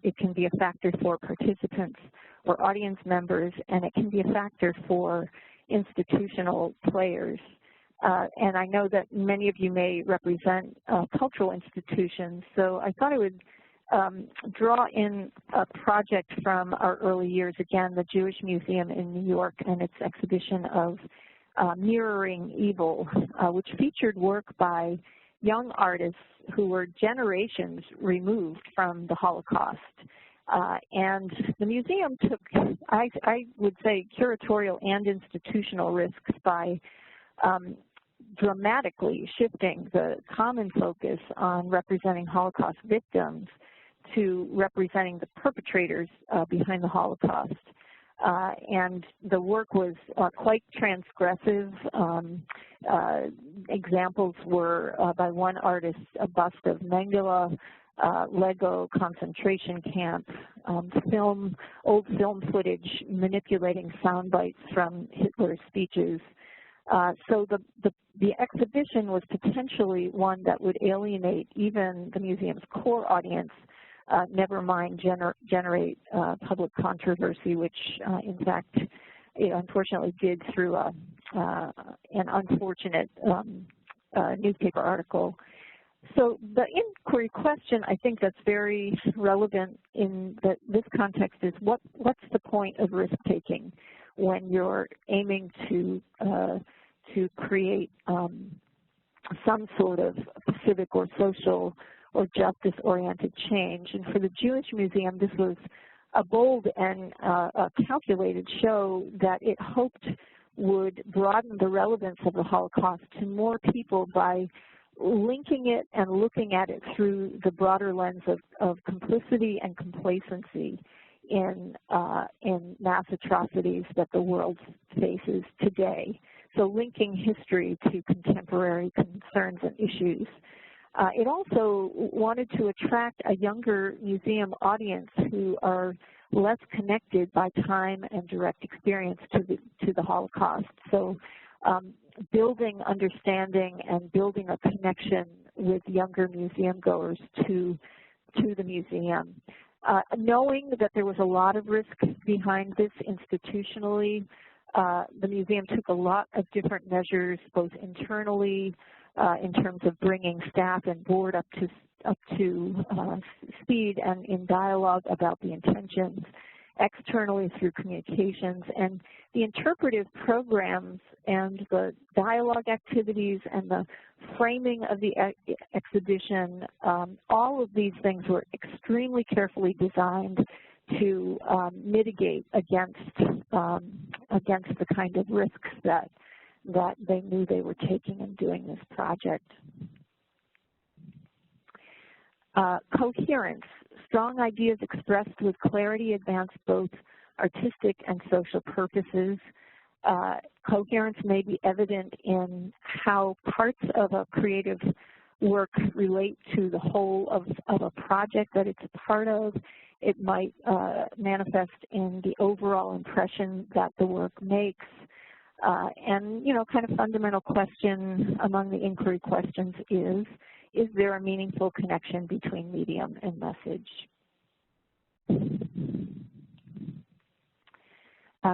it can be a factor for participants or audience members, and it can be a factor for institutional players. And I know that many of you may represent cultural institutions, so I thought I would draw in a project from our early years, again, the Jewish Museum in New York and its exhibition of Mirroring Evil, which featured work by young artists who were generations removed from the Holocaust. And the museum took, I would say, curatorial and institutional risks by dramatically shifting the common focus on representing Holocaust victims to representing the perpetrators behind the Holocaust. And the work was quite transgressive. Examples were by one artist, a bust of Mengele, Lego concentration camp, old film footage manipulating sound bites from Hitler's speeches. So the exhibition was potentially one that would alienate even the museum's core audience, never mind generate public controversy, which in fact it unfortunately did through an unfortunate newspaper article. So the inquiry question, I think that's very relevant in this context is what's the point of risk-taking when you're aiming to create some sort of civic or social or justice-oriented change. And for the Jewish Museum, this was a bold and a calculated show that it hoped would broaden the relevance of the Holocaust to more people by linking it and looking at it through the broader lens of complicity and complacency in mass atrocities that the world faces today. So linking history to contemporary concerns and issues. It also wanted to attract a younger museum audience who are less connected by time and direct experience to the Holocaust. So building understanding and building a connection with younger museum goers to the museum. Knowing that there was a lot of risk behind this institutionally, the museum took a lot of different measures, both internally in terms of bringing staff and board up to speed and in dialogue about the intentions, externally through communications, and the interpretive programs and the dialogue activities and the framing of the exhibition, all of these things were extremely carefully designed to mitigate against the kind of risks that they knew they were taking in doing this project. Coherence. Strong ideas expressed with clarity advance both artistic and social purposes. Coherence may be evident in how parts of a creative work relate to the whole of a project that it's a part of. It might manifest in the overall impression that the work makes. And, you know, kind of fundamental question among the inquiry questions is there a meaningful connection between medium and message?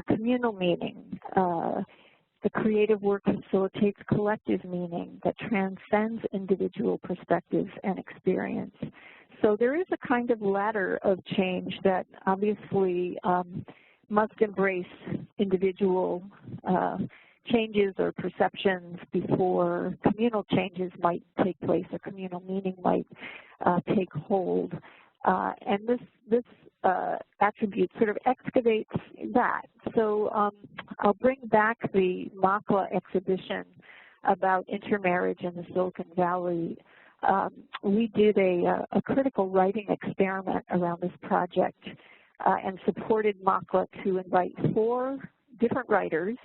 Communal meaning. The creative work facilitates collective meaning that transcends individual perspectives and experience. So there is a kind of ladder of change that obviously must embrace individual changes or perceptions before communal changes might take place or communal meaning might take hold. And this attribute sort of excavates that. So I'll bring back the Makla exhibition about intermarriage in the Silicon Valley. We did a critical writing experiment around this project and supported Makla to invite 4 different writers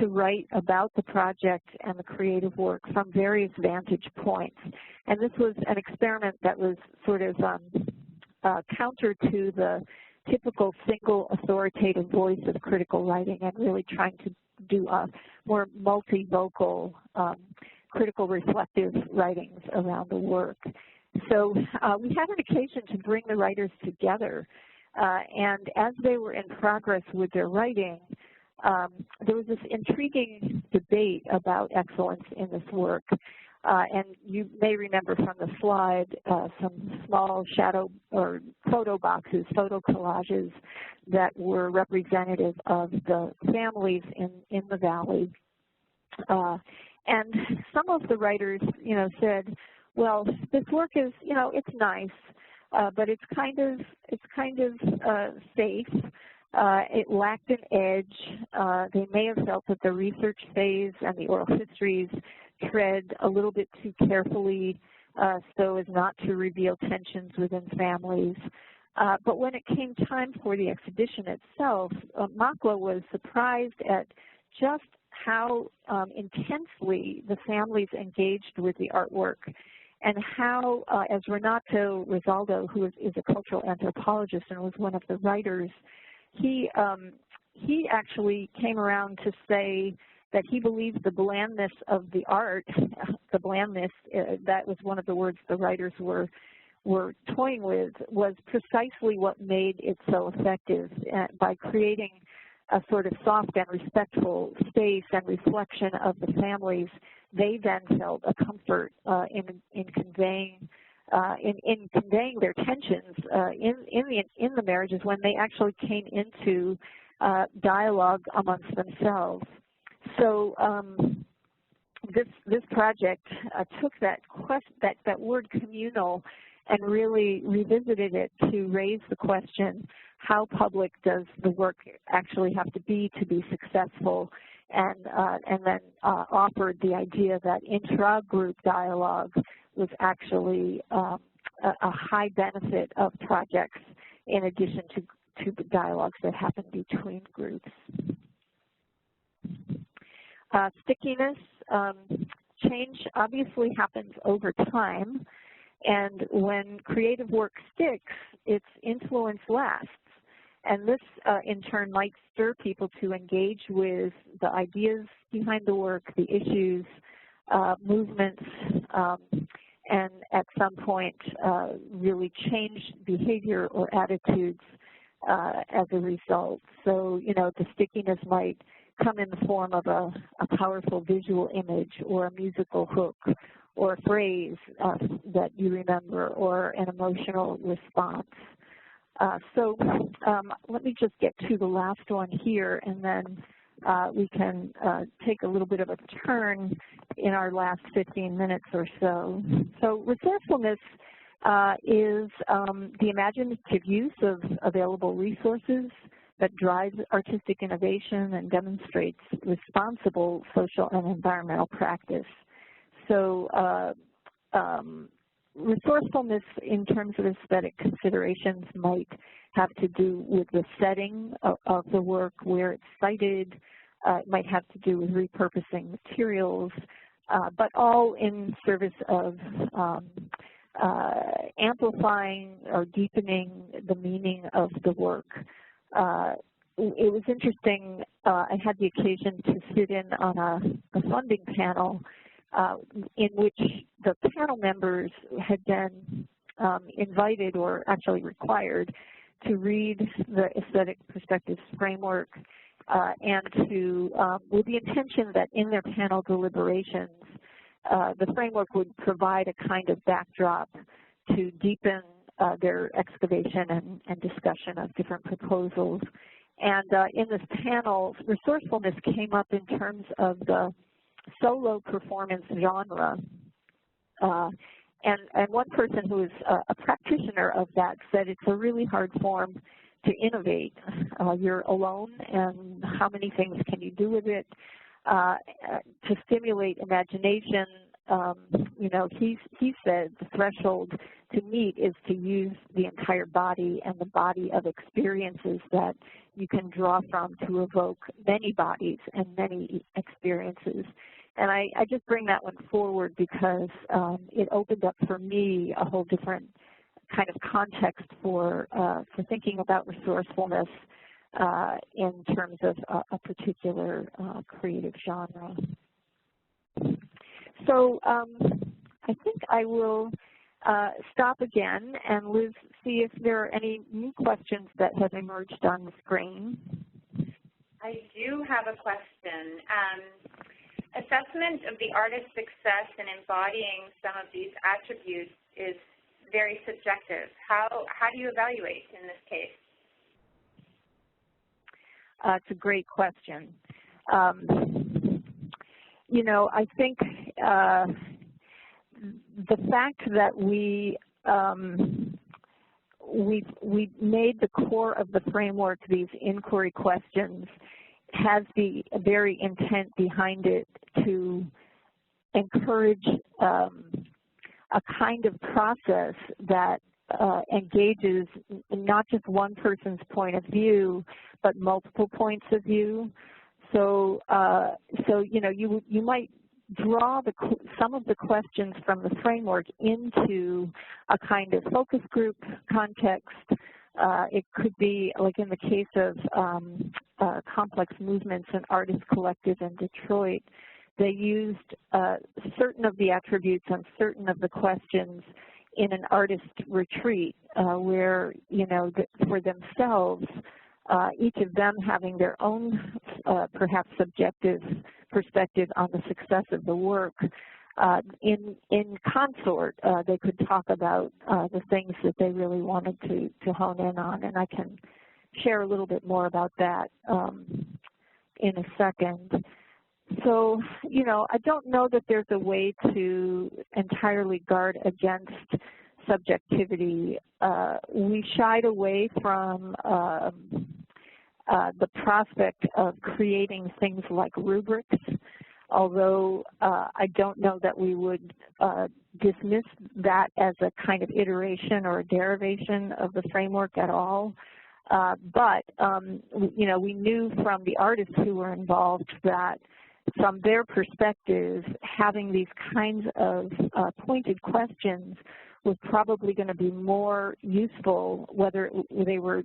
to write about the project and the creative work from various vantage points. And this was an experiment that was sort of counter to the typical single authoritative voice of critical writing and really trying to do a more multivocal, critical reflective writings around the work. So we had an occasion to bring the writers together, and as they were in progress with their writing, there was this intriguing debate about excellence in this work. And you may remember from the slide some small shadow or photo boxes, photo collages that were representative of the families in the valley. And some of the writers, you know, said, well, this work is, you know, it's nice, but it's kind of safe. It lacked an edge. They may have felt that the research phase and the oral histories tread a little bit too carefully so as not to reveal tensions within families. But when it came time for the exhibition itself, Makla was surprised at just how intensely the families engaged with the artwork and how, as Renato Rosaldo, who is a cultural anthropologist and was one of the writers, he actually came around to say that he believes the blandness of the art, the blandness, that was one of the words the writers were toying with, was precisely what made it so effective by creating a sort of soft and respectful space and reflection of the families. They then felt a comfort in conveying their tensions in the marriages when they actually came into dialogue amongst themselves. So this project took that word communal and really revisited it to raise the question, how public does the work actually have to be successful, and then offered the idea that intra-group dialogue was actually a high benefit of projects in addition to the dialogues that happen between groups. Stickiness, change obviously happens over time, and when creative work sticks, its influence lasts. And this, in turn, might stir people to engage with the ideas behind the work, the issues, movements, and at some point really change behavior or attitudes as a result. So, you know, the stickiness might come in the form of a powerful visual image or a musical hook or a phrase that you remember or an emotional response. So let me just get to the last one here, and then we can take a little bit of a turn in our last 15 minutes or so. So resourcefulness is the imaginative use of available resources that drives artistic innovation and demonstrates responsible social and environmental practice. So resourcefulness in terms of aesthetic considerations might have to do with the setting of the work, where it's cited. It might have to do with repurposing materials, but all in service of amplifying or deepening the meaning of the work. It was interesting, I had the occasion to sit in on a funding panel in which the panel members had been invited, or actually required, to read the Aesthetic Perspectives Framework and to, with the intention that in their panel deliberations, the framework would provide a kind of backdrop to deepen their excavation and discussion of different proposals. And in this panel, resourcefulness came up in terms of the solo performance genre. And one person who is a practitioner of that said it's a really hard form to innovate. You're alone, and how many things can you do with it? To stimulate imagination, you know, he said the threshold to meet is to use the entire body and the body of experiences that you can draw from to evoke many bodies and many experiences. And I just bring that one forward because it opened up for me a whole different kind of context for thinking about resourcefulness in terms of a particular creative genre. So I think I will stop again and Liz, see if there are any new questions that have emerged on the screen. I do have a question. Assessment of the artist's success in embodying some of these attributes is very subjective. How do you evaluate in this case? It's a great question. You know, I think the fact that we made the core of the framework these inquiry questions has the very intent behind it to encourage a kind of process that engages not just one person's point of view, but multiple points of view. So, so you know, you might draw some of the questions from the framework into a kind of focus group context. It could be, like in the case of Complex Movements and Artist Collective in Detroit, they used certain of the attributes and certain of the questions in an artist retreat where, you know, for themselves, each of them having their own perhaps subjective perspective on the success of the work. In consort, they could talk about the things that they really wanted to hone in on, and I can share a little bit more about that in a second. So, you know, I don't know that there's a way to entirely guard against subjectivity. We shied away from the prospect of creating things like rubrics, although I don't know that we would dismiss that as a kind of iteration or a derivation of the framework at all. But, you know, we knew from the artists who were involved that from their perspective, having these kinds of pointed questions was probably going to be more useful, whether they were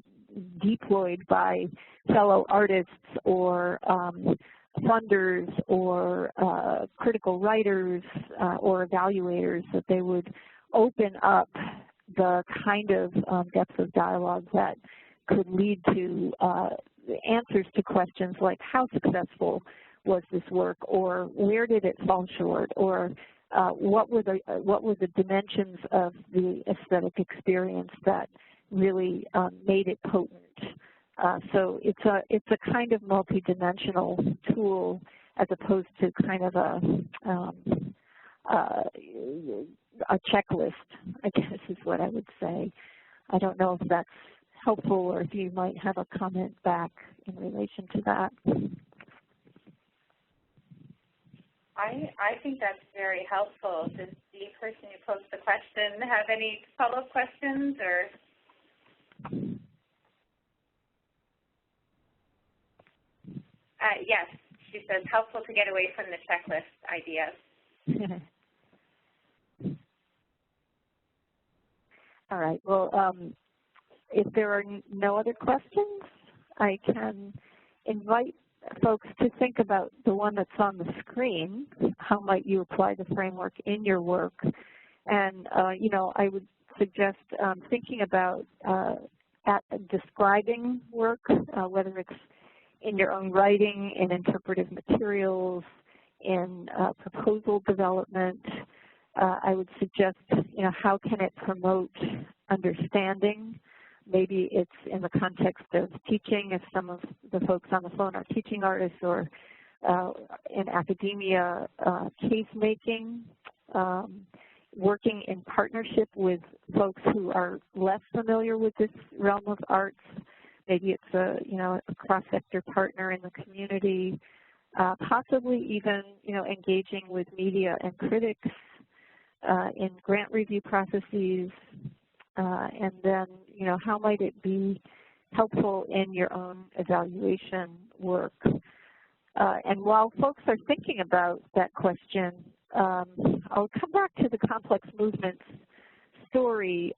deployed by fellow artists or funders or critical writers or evaluators, that they would open up the kind of depth of dialogue that could lead to answers to questions like how successful was this work, or where did it fall short, or what were the dimensions of the aesthetic experience that really made it potent. So it's a kind of multidimensional tool as opposed to kind of a checklist, I guess is what I would say. I don't know if that's helpful or if you might have a comment back in relation to that. I think that's very helpful. Does the person who posed the question have any follow-up questions, or? Yes, she says, helpful to get away from the checklist idea. All right, well, if there are no other questions, I can invite folks to think about the one that's on the screen. How might you apply the framework in your work? And, you know, I would suggest thinking about describing work, whether it's in your own writing, in interpretive materials, in proposal development. I would suggest, you know, how can it promote understanding? Maybe it's in the context of teaching, if some of the folks on the phone are teaching artists, or in academia, case making, working in partnership with folks who are less familiar with this realm of arts. Maybe it's a, you know, a cross-sector partner in the community, possibly even, you know, engaging with media and critics in grant review processes, and then, you know, how might it be helpful in your own evaluation work? And while folks are thinking about that question, I'll come back to the Complex Movements story.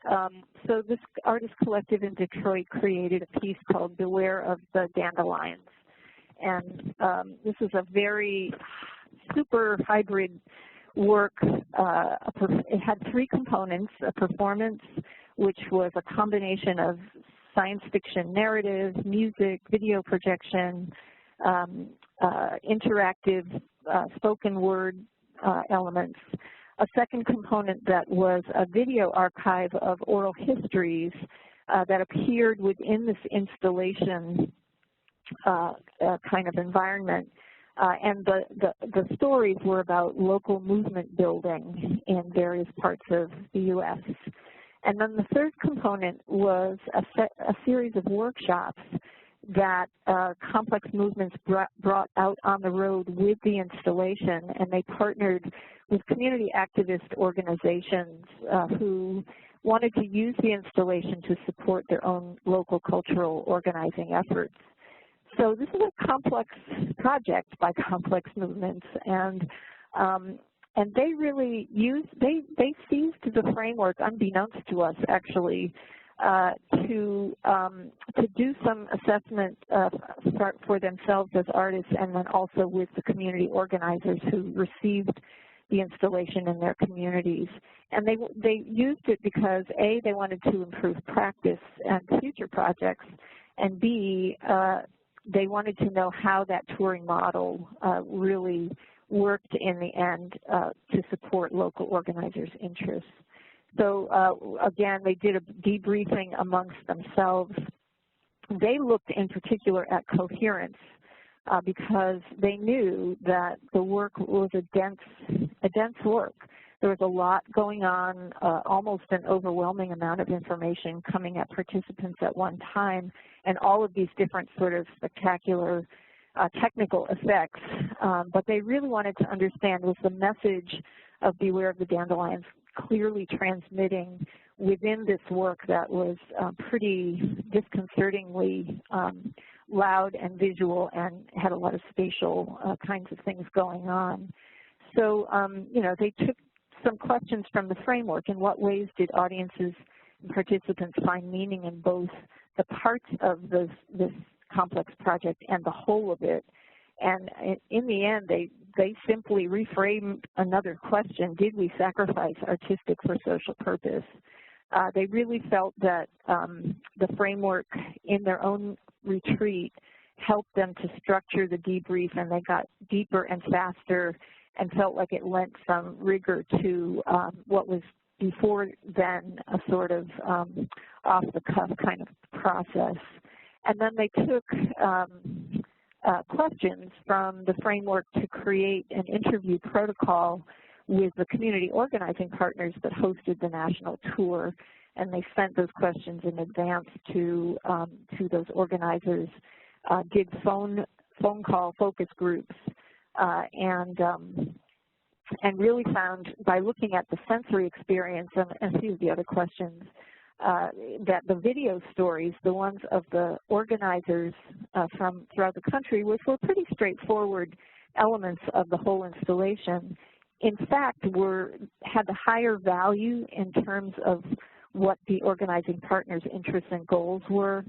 So this artist collective in Detroit created a piece called Beware of the Dandelions. And this is a very super hybrid work. It had three components: a performance, which was a combination of science fiction narrative, music, video projection, interactive spoken word elements. A second component that was a video archive of oral histories that appeared within this installation kind of environment. And the stories were about local movement building in various parts of the U.S. And then the third component was a series of workshops that Complex Movements brought out on the road with the installation, and they partnered with community activist organizations who wanted to use the installation to support their own local cultural organizing efforts. So this is a complex project by Complex Movements, and And they really they seized the framework, unbeknownst to us actually, to do some assessment for themselves as artists, and then also with the community organizers who received the installation in their communities. And they used it because A, they wanted to improve practice and future projects, and B, they wanted to know how that touring model really worked in the end to support local organizers' interests. So again, they did a debriefing amongst themselves. They looked in particular at coherence because they knew that the work was a dense work. There was a lot going on, almost an overwhelming amount of information coming at participants at one time, and all of these different sort of spectacular technical effects. But they really wanted to understand, was the message of Beware of the Dandelions clearly transmitting within this work that was pretty disconcertingly loud and visual and had a lot of spatial kinds of things going on. So, you know, they took some questions from the framework. In what ways did audiences and participants find meaning in both the parts of this complex project and the whole of it? And in the end, they simply reframed another question: did we sacrifice artistic for social purpose? They really felt that the framework in their own retreat helped them to structure the debrief, and they got deeper and faster and felt like it lent some rigor to what was before then a sort of off-the-cuff kind of process. And then they took questions from the framework to create an interview protocol with the community organizing partners that hosted the national tour, and they sent those questions in advance to those organizers, did phone call focus groups, and really found, by looking at the sensory experience and a few of the other questions, that the video stories, the ones of the organizers from throughout the country, which were pretty straightforward elements of the whole installation, in fact had the higher value in terms of what the organizing partners' interests and goals were.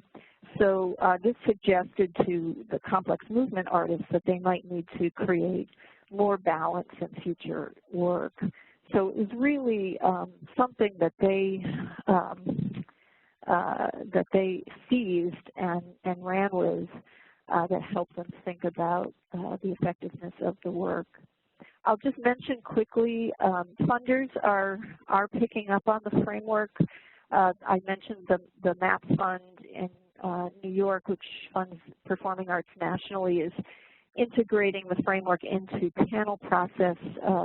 So this suggested to the complex movement artists that they might need to create more balance in future work. So it was really something that they seized and ran with that helped them think about the effectiveness of the work. I'll just mention quickly, funders are picking up on the framework. I mentioned the MAP Fund in New York, which funds performing arts nationally, is integrating the framework into panel process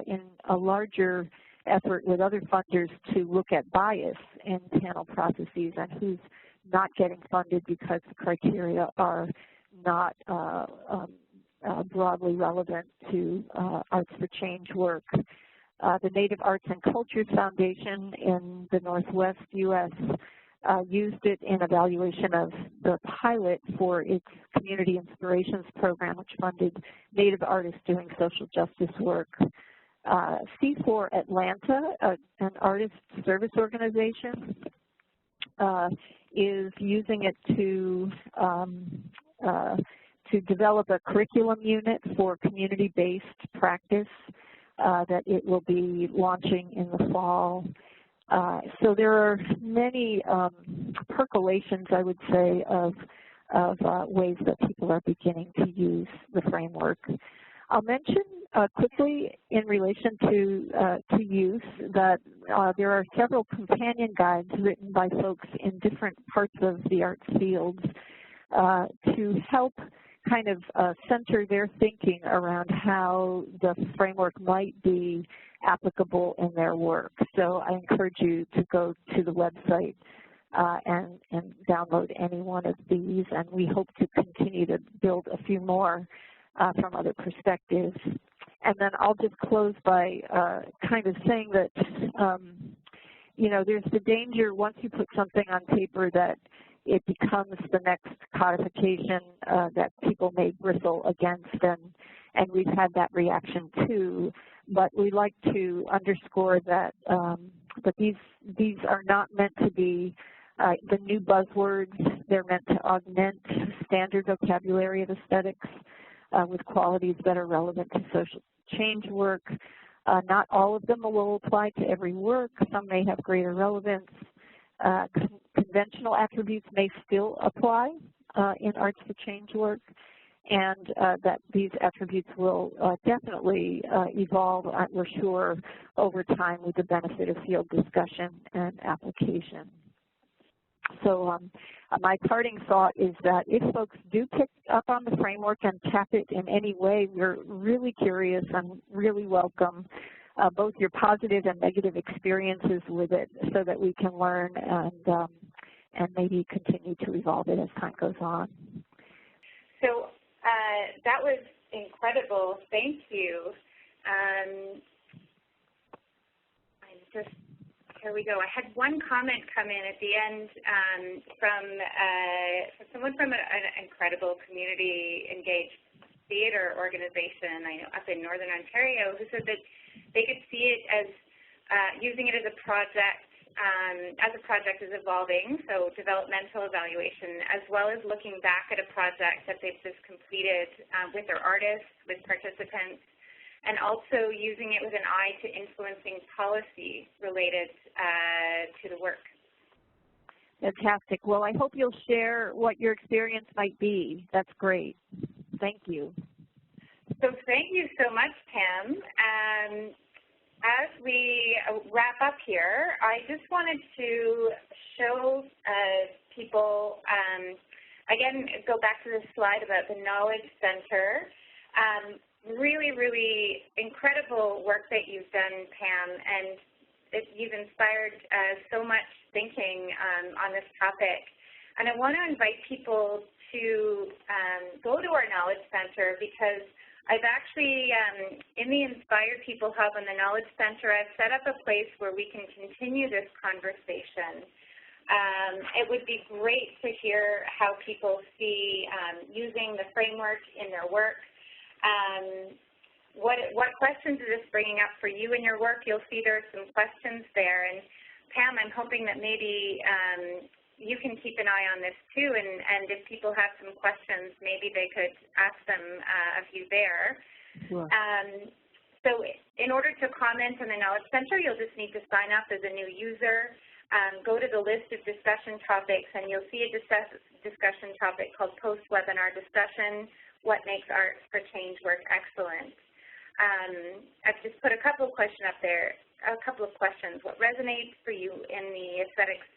in a larger effort with other funders to look at bias in panel processes and who's not getting funded because the criteria are not broadly relevant to Arts for Change work. The Native Arts and Cultures Foundation in the Northwest U.S. Used it in evaluation of the pilot for its Community Inspirations program, which funded Native artists doing social justice work. C4 Atlanta, an artist service organization, is using it to develop a curriculum unit for community-based practice that it will be launching in the fall. So there are many percolations, I would say, of ways that people are beginning to use the framework. I'll mention quickly in relation to use that there are several companion guides written by folks in different parts of the arts fields to help kind of center their thinking around how the framework might be applicable in their work. So I encourage you to go to the website and download any one of these, and we hope to continue to build a few more from other perspectives. And then I'll just close by kind of saying that, you know, there's the danger once you put something on paper that it becomes the next codification that people may bristle against, and we've had that reaction too. but we like to underscore that that these are not meant to be the new buzzwords. They're meant to augment standard vocabulary of aesthetics with qualities that are relevant to social change work. Not all of them will apply to every work. Some may have greater relevance. Conventional attributes may still apply in arts for change work, and that these attributes will definitely evolve, we're sure, over time with the benefit of field discussion and application. So my parting thought is that if folks do pick up on the framework and tap it in any way, we're really curious and really welcome both your positive and negative experiences with it so that we can learn and maybe continue to evolve it as time goes on. So that was incredible. Thank you. Here we go. I had one comment come in at the end from someone from an incredible community-engaged theater organization, I know, up in Northern Ontario, who said that they could see it as using it as a project is evolving, so developmental evaluation, as well as looking back at a project that they've just completed with their artists, with participants, and also using it with an eye to influencing policy related to the work. Fantastic. Well, I hope you'll share what your experience might be. That's great. Thank you. So thank you so much, Pam. As we wrap up here, I just wanted to show people, again, go back to the slide about the Knowledge Center. Really, really incredible work that you've done, Pam, and you've inspired so much thinking on this topic. And I want to invite people to go to our Knowledge Center, because I've actually, in the Inspired People Hub and the Knowledge Center, I've set up a place where we can continue this conversation. It would be great to hear how people see using the framework in their work. What questions is this bringing up for you in your work? You'll see there's some questions there. And Pam, I'm hoping that maybe you can keep an eye on this too, and if people have some questions, maybe they could ask them a few there. Sure. So in order to comment on the Knowledge Center, you'll just need to sign up as a new user. Go to the list of discussion topics, and you'll see a discussion topic called Post-Webinar Discussion, What Makes Arts for Change Work Excellent? I've just put a couple of questions up there, What resonates for you in the aesthetics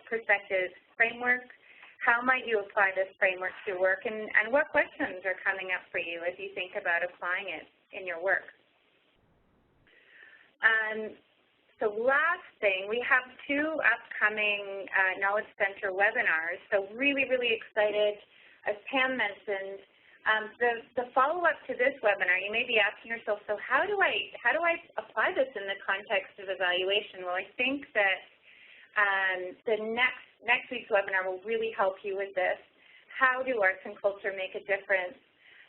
perspective framework? How might you apply this framework to your work? And what questions are coming up for you as you think about applying it in your work? So last thing, we have 2 upcoming Knowledge Center webinars. So really, really excited, as Pam mentioned. The follow-up to this webinar, you may be asking yourself, so how do I apply this in the context of evaluation? Well, I think that the next week's webinar will really help you with this. How do arts and culture make a difference?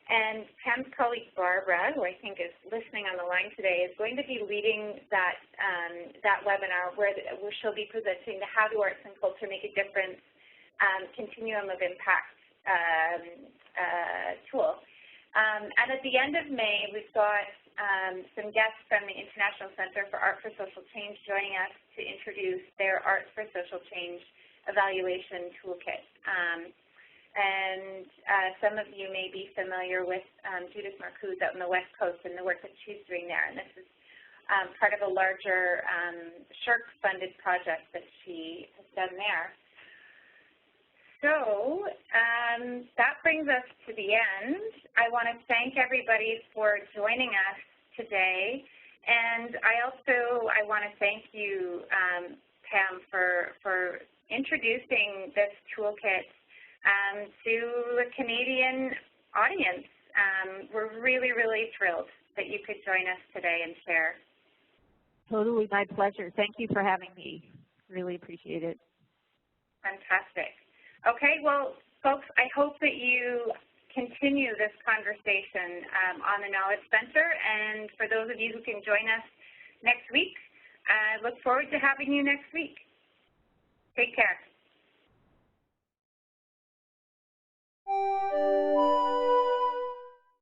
And Pam's colleague Barbara, who I think is listening on the line today, is going to be leading that webinar where she'll be presenting the How do Arts and Culture Make a Difference Continuum of Impact tool. And at the end of May, we've got some guests from the International Center for Art for Social Change joining us to introduce their Arts for Social Change evaluation toolkit. And some of you may be familiar with Judith Marcoux out in the West Coast and the work that she's doing there. And this is part of a larger SHRC-funded project that she has done there. So that brings us to the end. I want to thank everybody for joining us today. And I want to thank you, Pam, for introducing this toolkit to the Canadian audience. We're really, really thrilled that you could join us today and share. Totally, my pleasure. Thank you for having me. Really appreciate it. Fantastic. Okay, well, folks, I hope that you continue this conversation on the Knowledge Center. And for those of you who can join us next week, I look forward to having you next week. Take care.